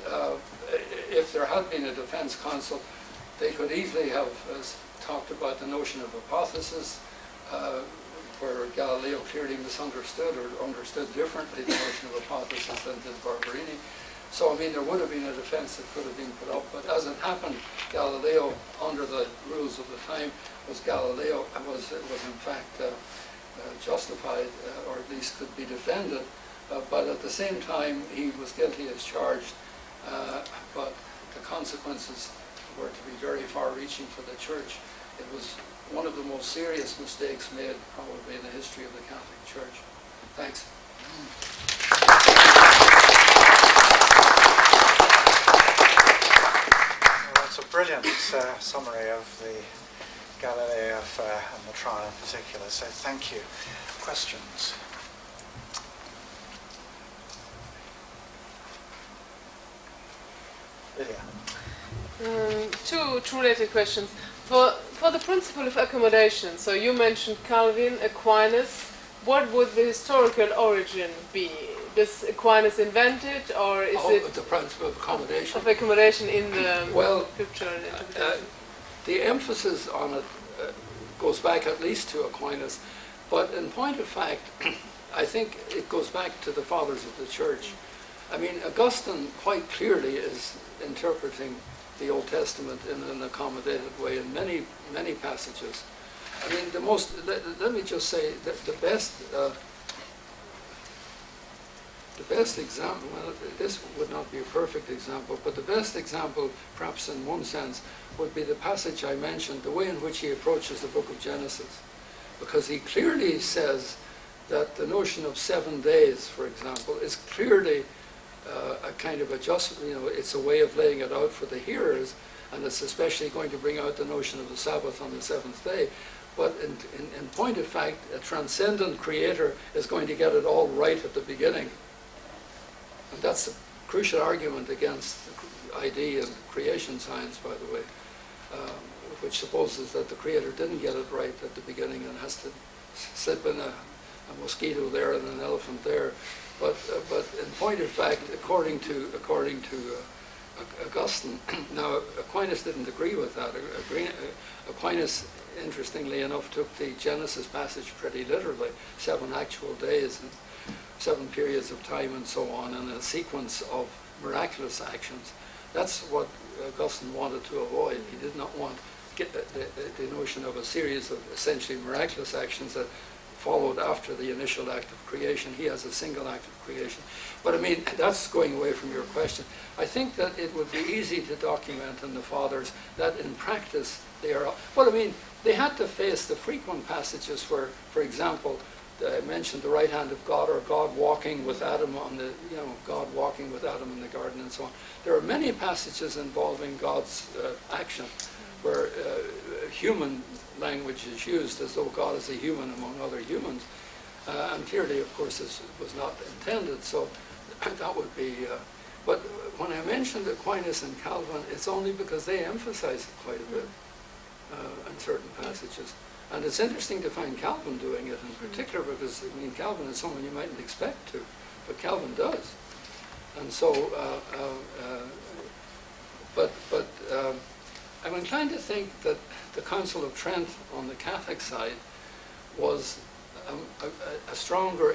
if there had been a defense counsel, they could easily have talked about the notion of hypothesis, where Galileo clearly misunderstood or understood differently the notion of hypothesis than did Barberini. So, I mean, there would have been a defense that could have been put up, but as it happened, Galileo, under the rules of the time, was in fact justified, or at least could be defended, but at the same time, he was guilty as charged, but the consequences were to be very far-reaching for the Church. it was one of the most serious mistakes made probably in the history of the Catholic Church. Thanks. Well, that's a brilliant summary of the Galileo affair and the trial in particular, so thank you. Questions? Lydia. Two related questions. For the principle of accommodation, so you mentioned Calvin, Aquinas. What would the historical origin be? Does Aquinas invent it, or is it the principle of accommodation? Of accommodation in the well, scripture? The emphasis on it goes back at least to Aquinas, but in point of fact, I think it goes back to the fathers of the church. I mean, Augustine quite clearly is interpreting the Old Testament in an accommodated way in many, many passages. I mean, let me just say that the best example, well, this would not be a perfect example, but the best example, perhaps in one sense, would be the passage I mentioned, the way in which he approaches the book of Genesis. Because he clearly says that the notion of 7 days, for example, is clearly a kind of adjustment, it's a way of laying it out for the hearers, and it's especially going to bring out the notion of the Sabbath on the seventh day. But in point of fact, a transcendent creator is going to get it all right at the beginning. And that's the crucial argument against the ID and creation science, by the way, which supposes that the creator didn't get it right at the beginning and has to slip in a mosquito there and an elephant there. But in point of fact, according to Augustine, now Aquinas didn't agree with that. Aquinas, interestingly enough, took the Genesis passage pretty literally, 7 actual days and 7 periods of time and so on, and a sequence of miraculous actions. That's what Augustine wanted to avoid. He did not want the notion of a series of essentially miraculous actions that followed after the initial act of creation. He has a single act of creation. But I mean, that's going away from your question. I think that it would be easy to document in the Fathers that in practice they are, well, I mean, they had to face the frequent passages where, for example, I mentioned the right hand of God, or God walking with Adam on the, God walking with Adam in the garden and so on. There are many passages involving God's action where human language is used as though God is a human among other humans. And clearly, of course, this was not intended, so that would be... but when I mentioned Aquinas and Calvin, it's only because they emphasize it quite a bit in certain passages. And it's interesting to find Calvin doing it in particular, because, I mean, Calvin is someone you mightn't expect to, but Calvin does. And so, I'm inclined to think that the Council of Trent on the Catholic side was a stronger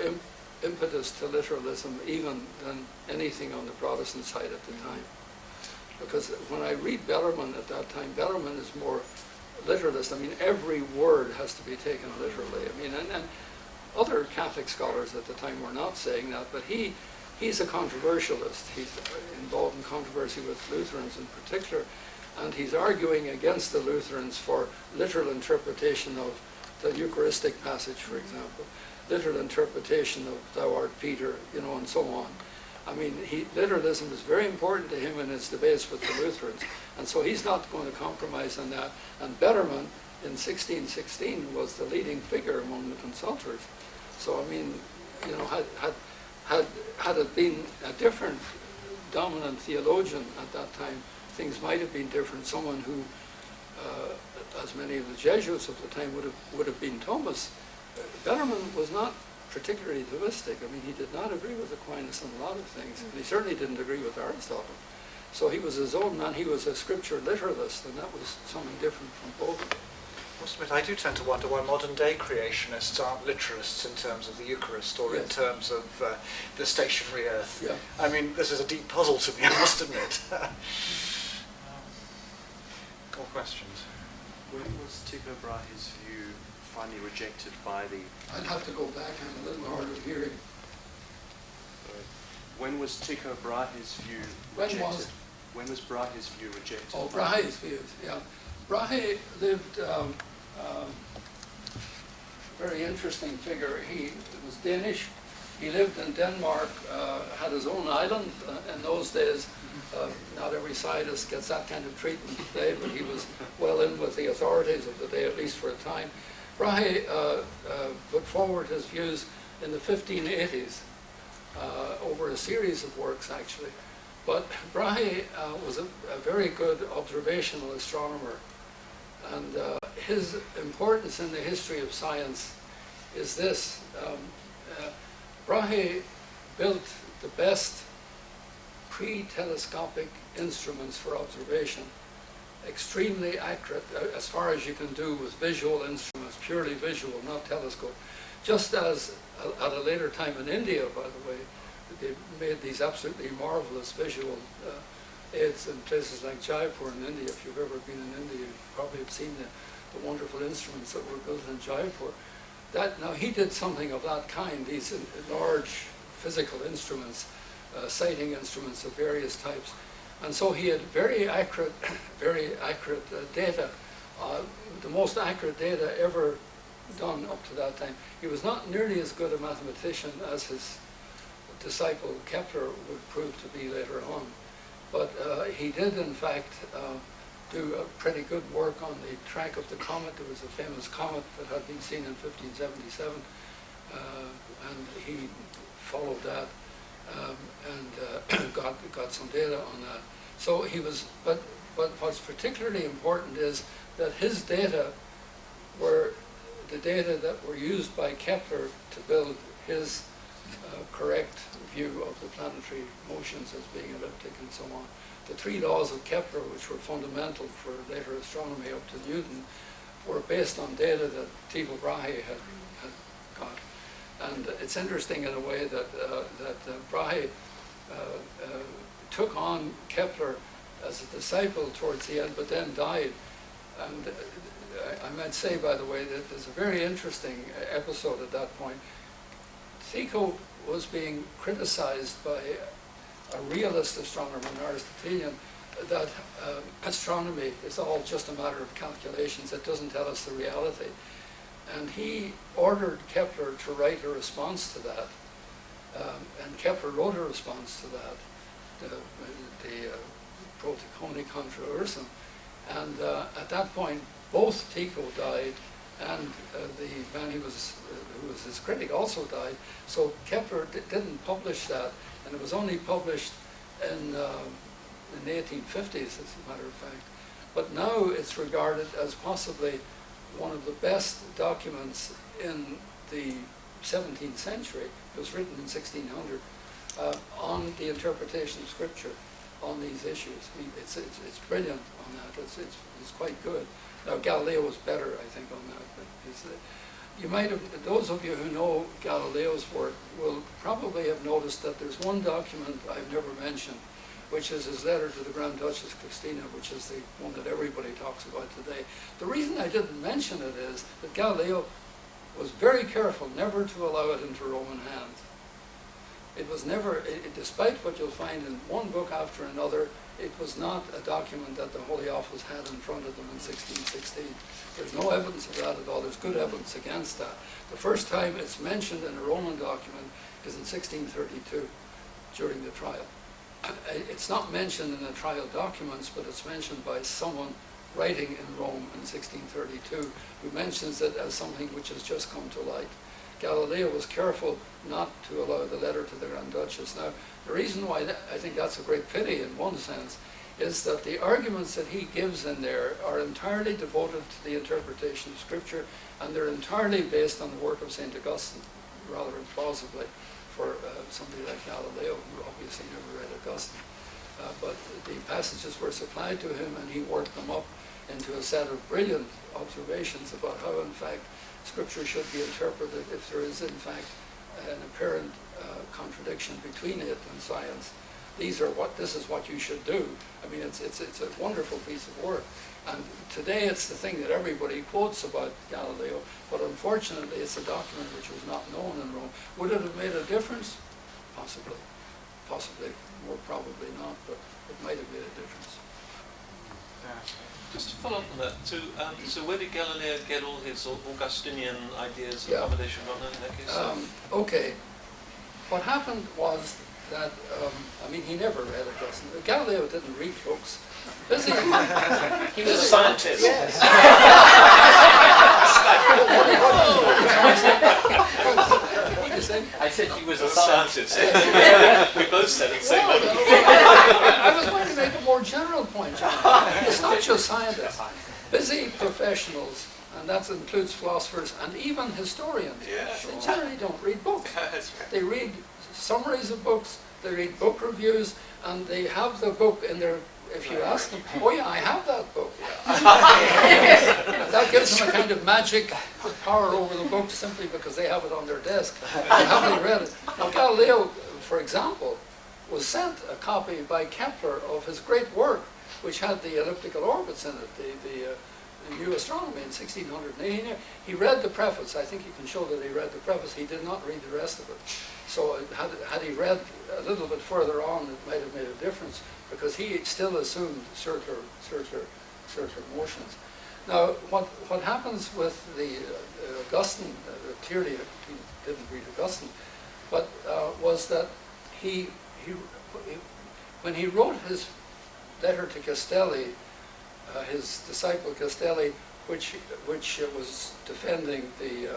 impetus to literalism even than anything on the Protestant side at the time. Because when I read Bellarmine at that time, Bellarmine is more literalist. I mean, every word has to be taken literally. I mean, and other Catholic scholars at the time were not saying that, but he's a controversialist. He's involved in controversy with Lutherans in particular, and he's arguing against the Lutherans for literal interpretation of the Eucharistic passage, for example, literal interpretation of Thou art Peter, and so on. I mean, literalism is very important to him in his debates with the Lutherans, and so he's not going to compromise on that. And Bellarmine, in 1616, was the leading figure among the consultors. So, I mean, had it been a different dominant theologian at that time, things might have been different. Someone who, as many of the Jesuits of the time would have been Thomas. Bellarmine was not particularly Thomistic. I mean, he did not agree with Aquinas on a lot of things, and he certainly didn't agree with Aristotle. So he was his own man. He was a scripture literalist, and that was something different from both. I must admit, I do tend to wonder why modern-day creationists aren't literalists in terms of the Eucharist, or in terms of the stationary earth. Yeah. I mean, this is a deep puzzle to me, I must admit. More questions? When was Tycho Brahe's view finally rejected by the... I'd have to go back. I'm a little hard of hearing. When was Tycho Brahe's view rejected? When was Brahe's view rejected? Oh, Brahe's views, yeah. Brahe lived very interesting figure. He was Danish. He lived in Denmark, had his own island. In those days, not every scientist gets that kind of treatment today, but he was well in with the authorities of the day, at least for a time. Brahe put forward his views in the 1580s over a series of works, actually. But Brahe was a very good observational astronomer, and his importance in the history of science is this. Brahe built the best pre-telescopic instruments for observation, extremely accurate, as far as you can do with visual instruments, purely visual, not telescope. Just as at a later time in India, by the way, they made these absolutely marvelous visual aids in places like Jaipur in India. If you've ever been in India, you probably have seen the wonderful instruments that were built in Jaipur. Now he did something of that kind, these large physical instruments, sighting instruments of various types. And so he had very accurate data, the most accurate data ever done up to that time. He was not nearly as good a mathematician as his disciple Kepler would prove to be later on. But he did, in fact, do a pretty good work on the track of the comet. There was a famous comet that had been seen in 1577, and he followed that and got some data on that. So he was, but what's particularly important is that his data were the data that were used by Kepler to build his correct view of the planetary motions as being elliptic and so on. The three laws of Kepler, which were fundamental for later astronomy up to Newton, were based on data that Tycho Brahe had got. And it's interesting in a way that Brahe took on Kepler as a disciple towards the end, but then died. And I might say, by the way, that there's a very interesting episode at that point. Tycho was being criticized by a realist astronomer, an Aristotelian, that astronomy is all just a matter of calculations. It doesn't tell us the reality. And he ordered Kepler to write a response to that. And Kepler wrote a response to that, the Proticone Controversies. And at that point, both Tycho died, and the man who was his critic also died. So Kepler didn't publish that, and it was only published in the 1850s, as a matter of fact. But now it's regarded as possibly one of the best documents in the 17th century. It was written in 1600 on the interpretation of Scripture on these issues. I mean, it's brilliant on that. It's quite good. Now Galileo was better, I think, on that. But you might have, those of you who know Galileo's work will probably have noticed that there's one document I've never mentioned, which is his letter to the Grand Duchess Christina, which is the one that everybody talks about today. The reason I didn't mention it is that Galileo was very careful never to allow it into Roman hands. It was never, despite what you'll find in one book after another, it was not a document that the Holy Office had in front of them in 1616. There's no evidence of that at all. There's good evidence against that. The first time it's mentioned in a Roman document is in 1632, during the trial. It's not mentioned in the trial documents, but it's mentioned by someone writing in Rome in 1632, who mentions it as something which has just come to light. Galileo was careful not to allow the letter to the Grand Duchess. Now, the reason why I think that's a great pity in one sense is that the arguments that he gives in there are entirely devoted to the interpretation of Scripture, and they're entirely based on the work of St. Augustine, rather implausibly for somebody like Galileo, who obviously never read Augustine. But the passages were supplied to him, and he worked them up into a set of brilliant observations about how, in fact, Scripture should be interpreted if there is, in fact, an apparent contradiction between it and science. This is what you should do. I mean, it's a wonderful piece of work. And today it's the thing that everybody quotes about Galileo, but unfortunately it's a document which was not known in Rome. Would it have made a difference? Possibly. Possibly. More probably not, but it might have made a difference. Just to follow up on that, so where did Galileo get all his Augustinian ideas of Yeah. accommodation from in that case? Okay. What happened was that, I mean, he never read Augustine. Galileo didn't read books. Busy. He was a scientist. Yes. What did you say? I said he was A a scientist. scientist. We both said it, same moment. I was going to make a more general point, John. It's not just scientists. Busy professionals, and that includes philosophers and even historians, Yeah, they generally don't read books. They read summaries of books, they read book reviews, and they have the book in their, if you ask them, oh yeah, I have that book. That gives them a kind of magic power over the book simply because they have it on their desk. They haven't read it. Now Galileo, for example, was sent a copy by Kepler of his great work, which had the elliptical orbits in it, the new astronomy in 1680. He read the preface. I think you can show that he read the preface. He did not read the rest of it. So had he read a little bit further on, it might have made a difference, because he still assumed circular motions. Now, what happens with the Augustine, clearly he didn't read Augustine, but was that he when he wrote his letter to Castelli, his disciple Castelli, which was defending the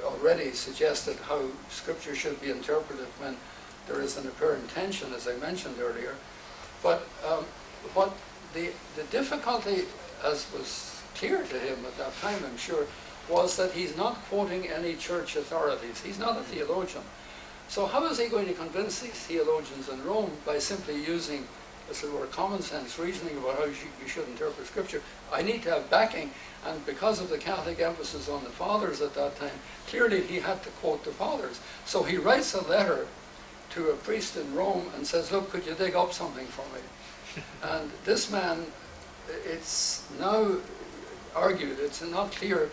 already suggested how Scripture should be interpreted when there is an apparent tension, as I mentioned earlier. But what the difficulty, as was clear to him at that time, I'm sure, was that he's not quoting any church authorities. He's not a theologian. So how is he going to convince these theologians in Rome by simply using, as it were, common sense reasoning about how you should interpret Scripture? I need to have backing, and because of the Catholic emphasis on the Fathers at that time, clearly he had to quote the Fathers. So he writes a letter to a priest in Rome and says, look, could you dig up something for me? And this man, it's now argued, it's not clear,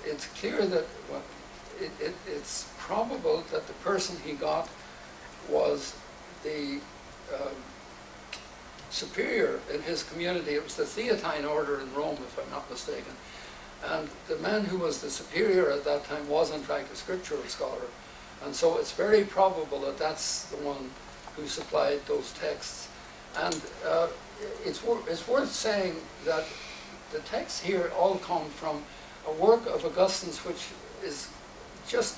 it's clear that, well, it's probable that the person he got was the superior in his community. It was the Theatine order in Rome, if I'm not mistaken. And the man who was the superior at that time was in fact a scriptural scholar. And so it's very probable that that's the one who supplied those texts. And it's worth saying that the texts here all come from a work of Augustine's which is just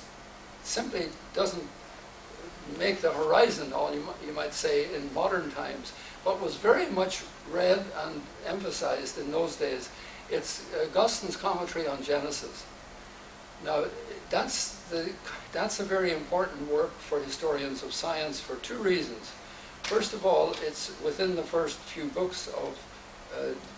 simply doesn't make the horizon, all you might say, in modern times, but was very much read and emphasized in those days. It's Augustine's commentary on Genesis. Now, that's a very important work for historians of science for two reasons. First of all, it's within the first few books of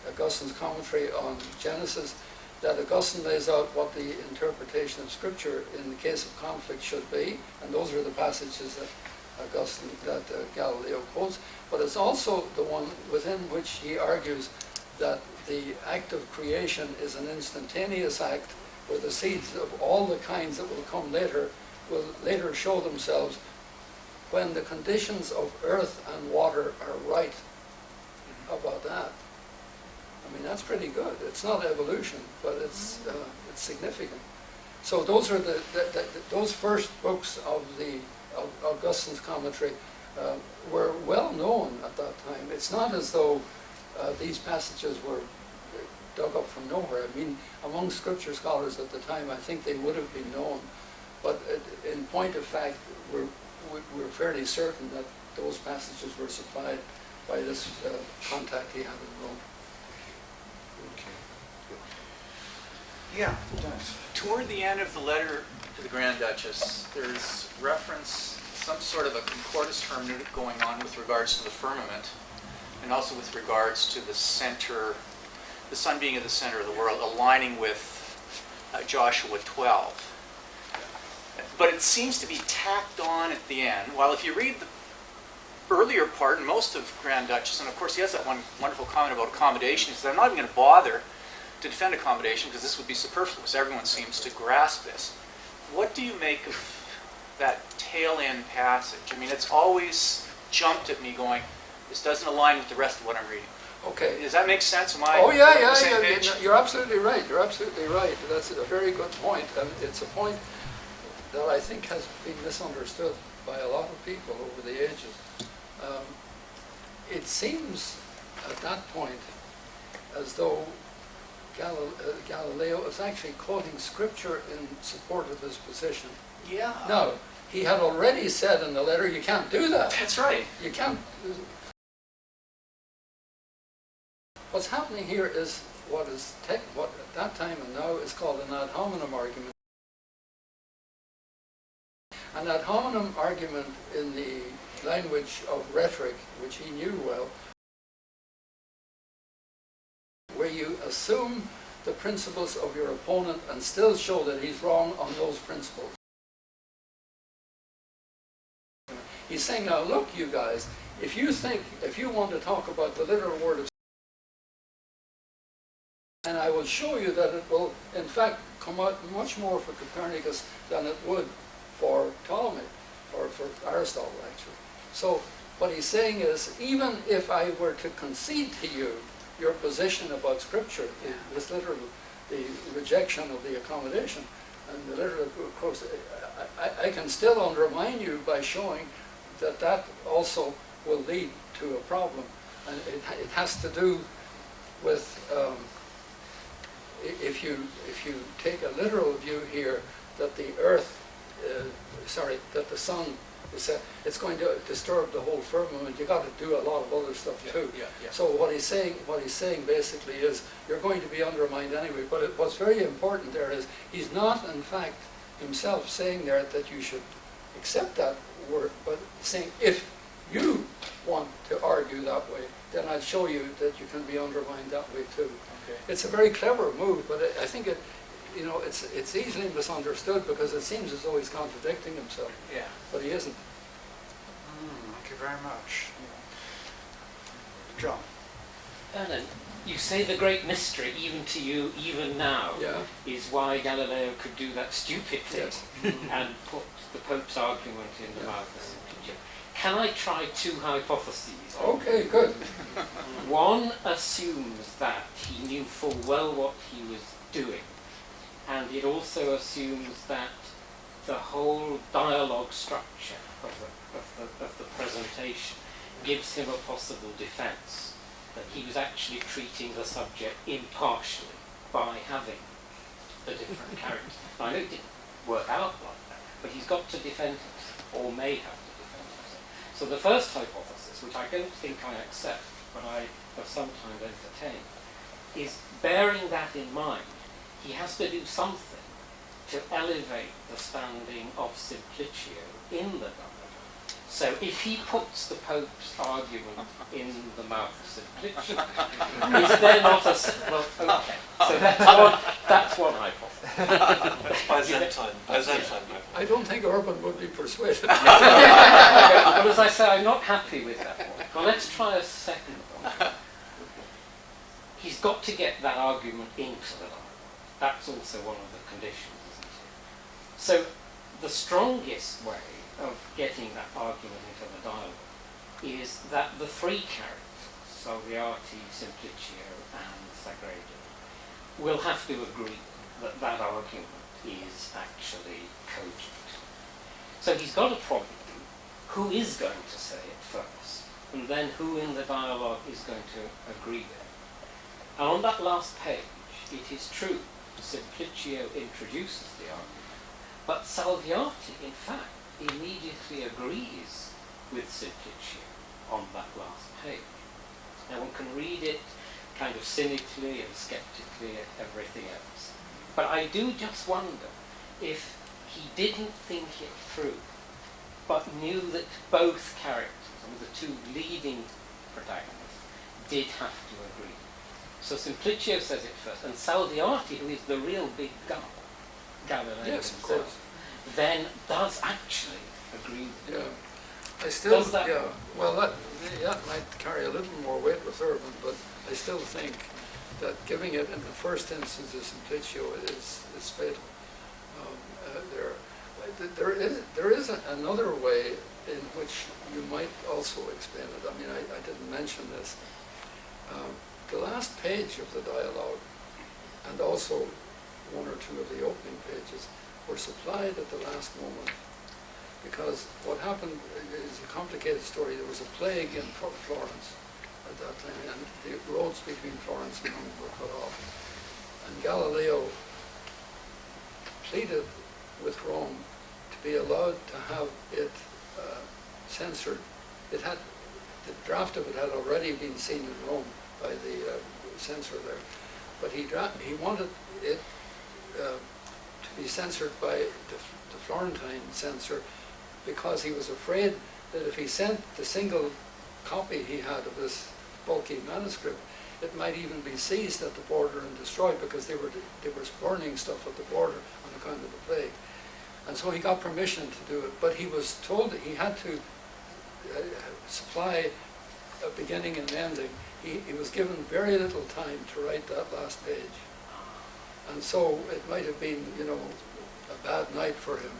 Augustine's commentary on Genesis that Augustine lays out what the interpretation of Scripture in the case of conflict should be, and those are the passages that Galileo quotes. But it's also the one within which he argues that the act of creation is an instantaneous act, where the seeds of all the kinds that will come later will later show themselves when the conditions of earth and water are right. How about that? I mean, that's pretty good. It's not evolution, but it's significant. So those are those first books of Augustine's commentary were well known at that time. It's not as though these passages were dug up from nowhere. I mean, among scripture scholars at the time, I think they would have been known. But in point of fact, we're fairly certain that those passages were supplied by this contact he had in Rome. Yeah, thanks. Toward the end of the letter to the Grand Duchess, there's reference, some sort of a concordance hermeneutic going on with regards to the firmament, and also with regards to the center, the sun being at the center of the world, aligning with Joshua 12. But it seems to be tacked on at the end. While if you read the earlier part, and most of Grand Duchess, and of course he has that one wonderful comment about accommodation, he said, I'm not even going to bother to defend accommodation because this would be superfluous. Everyone seems to grasp this. What do you make of that tail end passage? I mean, it's always jumped at me going, this doesn't align with the rest of what I'm reading. Okay. Does that make sense? Am I Oh, yeah, on yeah, the same yeah. page? You're absolutely right. You're absolutely right. That's a very good point. And it's a point that I think has been misunderstood by a lot of people over the ages. It seems at that point as though Galileo is actually quoting scripture in support of his position. Yeah. Now, he had already said in the letter, you can't do that. That's right. You can't. What's happening here is what at that time and now is called an ad hominem argument. An ad hominem argument in the language of rhetoric, which he knew well, where you assume the principles of your opponent and still show that he's wrong on those principles. He's saying, now look, you guys, if you want to talk about the literal word of, and I will show you that it will, in fact, come out much more for Copernicus than it would for Ptolemy, or for Aristotle, actually. So what he's saying is, even if I were to concede to you your position about Scripture, this literal, the rejection of the accommodation, and the literal, of course, I can still undermine you by showing that that also will lead to a problem. And it has to do with, if you take a literal view here, that the earth, that the sun, it's going to disturb the whole firmament. You've got to do a lot of other stuff too. Yeah. So what he's saying basically is, you're going to be undermined anyway. But what's very important there is, he's not in fact himself saying there that you should accept that word, but saying if you want to argue that way, then I'll show you that you can be undermined that way too. Okay. It's a very clever move, but I think it's easily misunderstood because it seems as though he's contradicting himself. Yeah. But he isn't. Thank you very much. John. Ernan, you say the great mystery, even to you, even now, Yeah. is why Galileo could do that stupid thing Yes. and put the Pope's argument in the mouth of Simplicio. Can I try two hypotheses? Okay, good. One assumes that he knew full well what he was doing, and it also assumes that the whole dialogue structure of the presentation gives him a possible defense, that he was actually treating the subject impartially by having the different characters. I know it didn't work out like that, but he's got to defend himself, or may have to defend himself. So the first hypothesis, which I don't think I accept, but I have sometimes entertained, is bearing that in mind, he has to do something to elevate the standing of Simplicio in the dialogue. So if he puts the Pope's argument in the mouth of Simplicio, is there not a... Well, okay. So that's one hypothesis. That's Byzantine. I don't think Urban would be persuaded. But as I say, I'm not happy with that one. Well, let's try a second one. He's got to get that argument into the dialogue. That's also one of the conditions, isn't it? So the strongest way of getting that argument into the dialogue is that the three characters, Salviati, Simplicio and Sagredo, will have to agree that that argument is actually cogent. So he's got a problem. Who is going to say it first? And then who in the dialogue is going to agree with it? And on that last page, it is true, Simplicio introduces the argument, but Salviati, in fact, immediately agrees with Simplicio on that last page. Now one can read it kind of cynically and skeptically and everything else. But I do just wonder if he didn't think it through, but knew that both characters, I mean the two leading protagonists, did have to agree. So Simplicio says it first, and Salviati, who is the real big gun, Galileo Yes, of himself, course. then does actually agree with it. Yeah. I still, Does that- well, that might carry a little more weight with Urban, but I still think that giving it in the first instance to Simplicio is fatal. There is another way in which you might also explain it. I mean, I didn't mention this. The last page of the dialogue, and also one or two of the opening pages, were supplied at the last moment, because what happened is a complicated story. There was a plague in Florence at that time, and the roads between Florence and Rome were cut off. And Galileo pleaded with Rome to be allowed to have it censored. The draft of it had already been seen in Rome by the censor there, but he wanted it to be censored by the Florentine censor, because he was afraid that if he sent the single copy he had of this bulky manuscript, it might even be seized at the border and destroyed, because they were burning stuff at the border on account of the plague. And so he got permission to do it, but he was told that he had to supply a beginning and ending. He was given very little time to write that last page. And so it might have been, a bad night for him.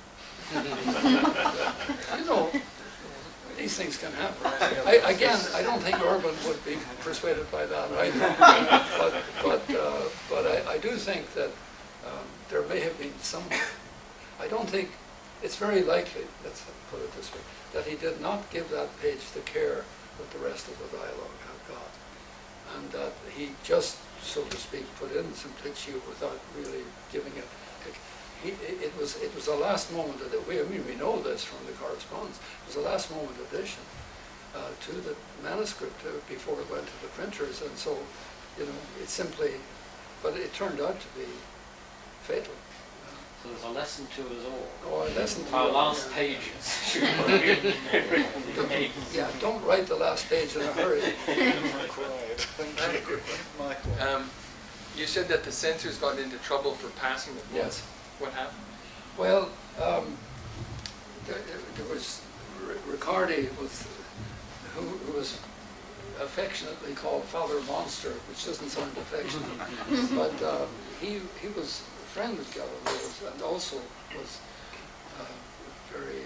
These things can happen. I don't think Urban would be persuaded by that either. But I do think that there may have been some. I don't think it's very likely, let's put it this way, that he did not give that page the care that the rest of the dialogue had got, and that he just, so to speak, put in simplicity without really giving it. It was a last moment. We know this from the correspondence. It was a last moment addition to the manuscript before it went to the printers, and so it simply. But it turned out to be fatal. So there's a lesson to us all. Oh, a lesson to our last pages. Yeah, don't write the last page in a hurry. Michael. You said that the censors got into trouble for passing the book. Yes. What happened? Well, there was Riccardi, who was affectionately called Father Monster, which doesn't sound affectionate, but he was a friend of Galileo's, and also was very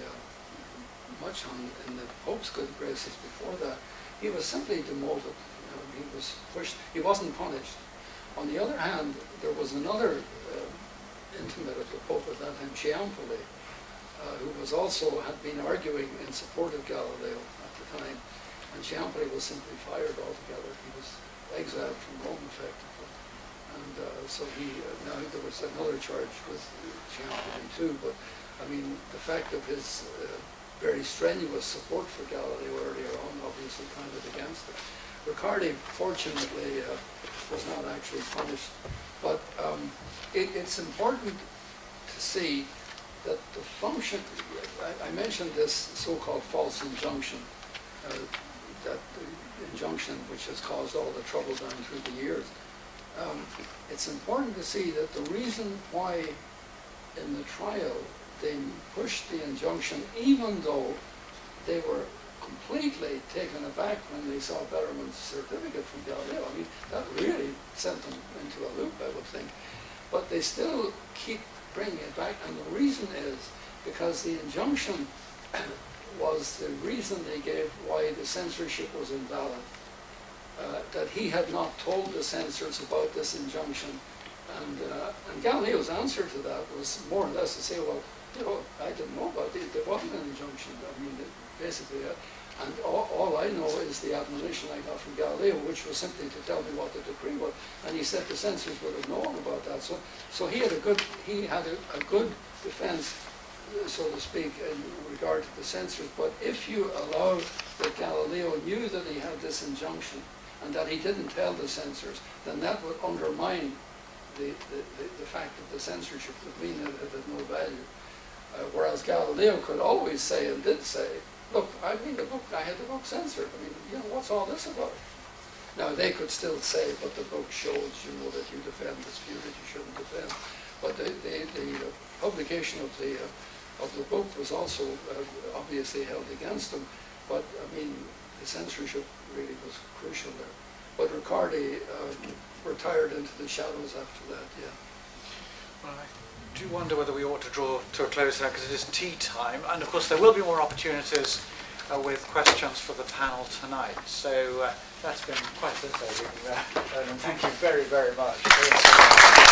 much in the Pope's good graces before that. He was simply demoted. He was pushed. He wasn't punished. On the other hand, there was another intimate of the Pope at that time, Ciampoli, who had been arguing in support of Galileo at the time, and Ciampoli was simply fired altogether. He was exiled from Rome, effectively, and so now there was another charge with Ciampoli too. But I mean, the fact of his very strenuous support for Galileo earlier on obviously counted against it. Riccardi, fortunately, was not actually punished, but it's important to see that the function, I mentioned this so-called false injunction, that injunction which has caused all the trouble down through the years. It's important to see that the reason why in the trial they pushed the injunction, even though they were completely taken aback when they saw Betterman's certificate from Galileo. I mean, that really sent them into a loop, I would think. But they still keep bringing it back, and the reason is because the injunction was the reason they gave why the censorship was invalid. That he had not told the censors about this injunction, and Galileo's answer to that was more or less to say, well, I didn't know about it. There wasn't an injunction. I mean, basically, and all I know is the admonition I got from Galileo, which was simply to tell me what the decree was. And he said the censors would have known about that. So he had a good defense, so to speak, in regard to the censors. But if you allow that Galileo knew that he had this injunction and that he didn't tell the censors, then that would undermine the fact that the censorship would mean that it had no value. Whereas Galileo could always say, and did say, look, I had the book censored. I mean, what's all this about? Now, they could still say, but the book shows, that you defend this view that you shouldn't defend. But the publication of the book was also obviously held against them. But, I mean, the censorship really was crucial there. But Riccardi retired into the shadows after that, yeah. Well, I do wonder whether we ought to draw to a close now, because it is tea time, and of course there will be more opportunities with questions for the panel tonight. So that's been quite fascinating. And thank you very, very much.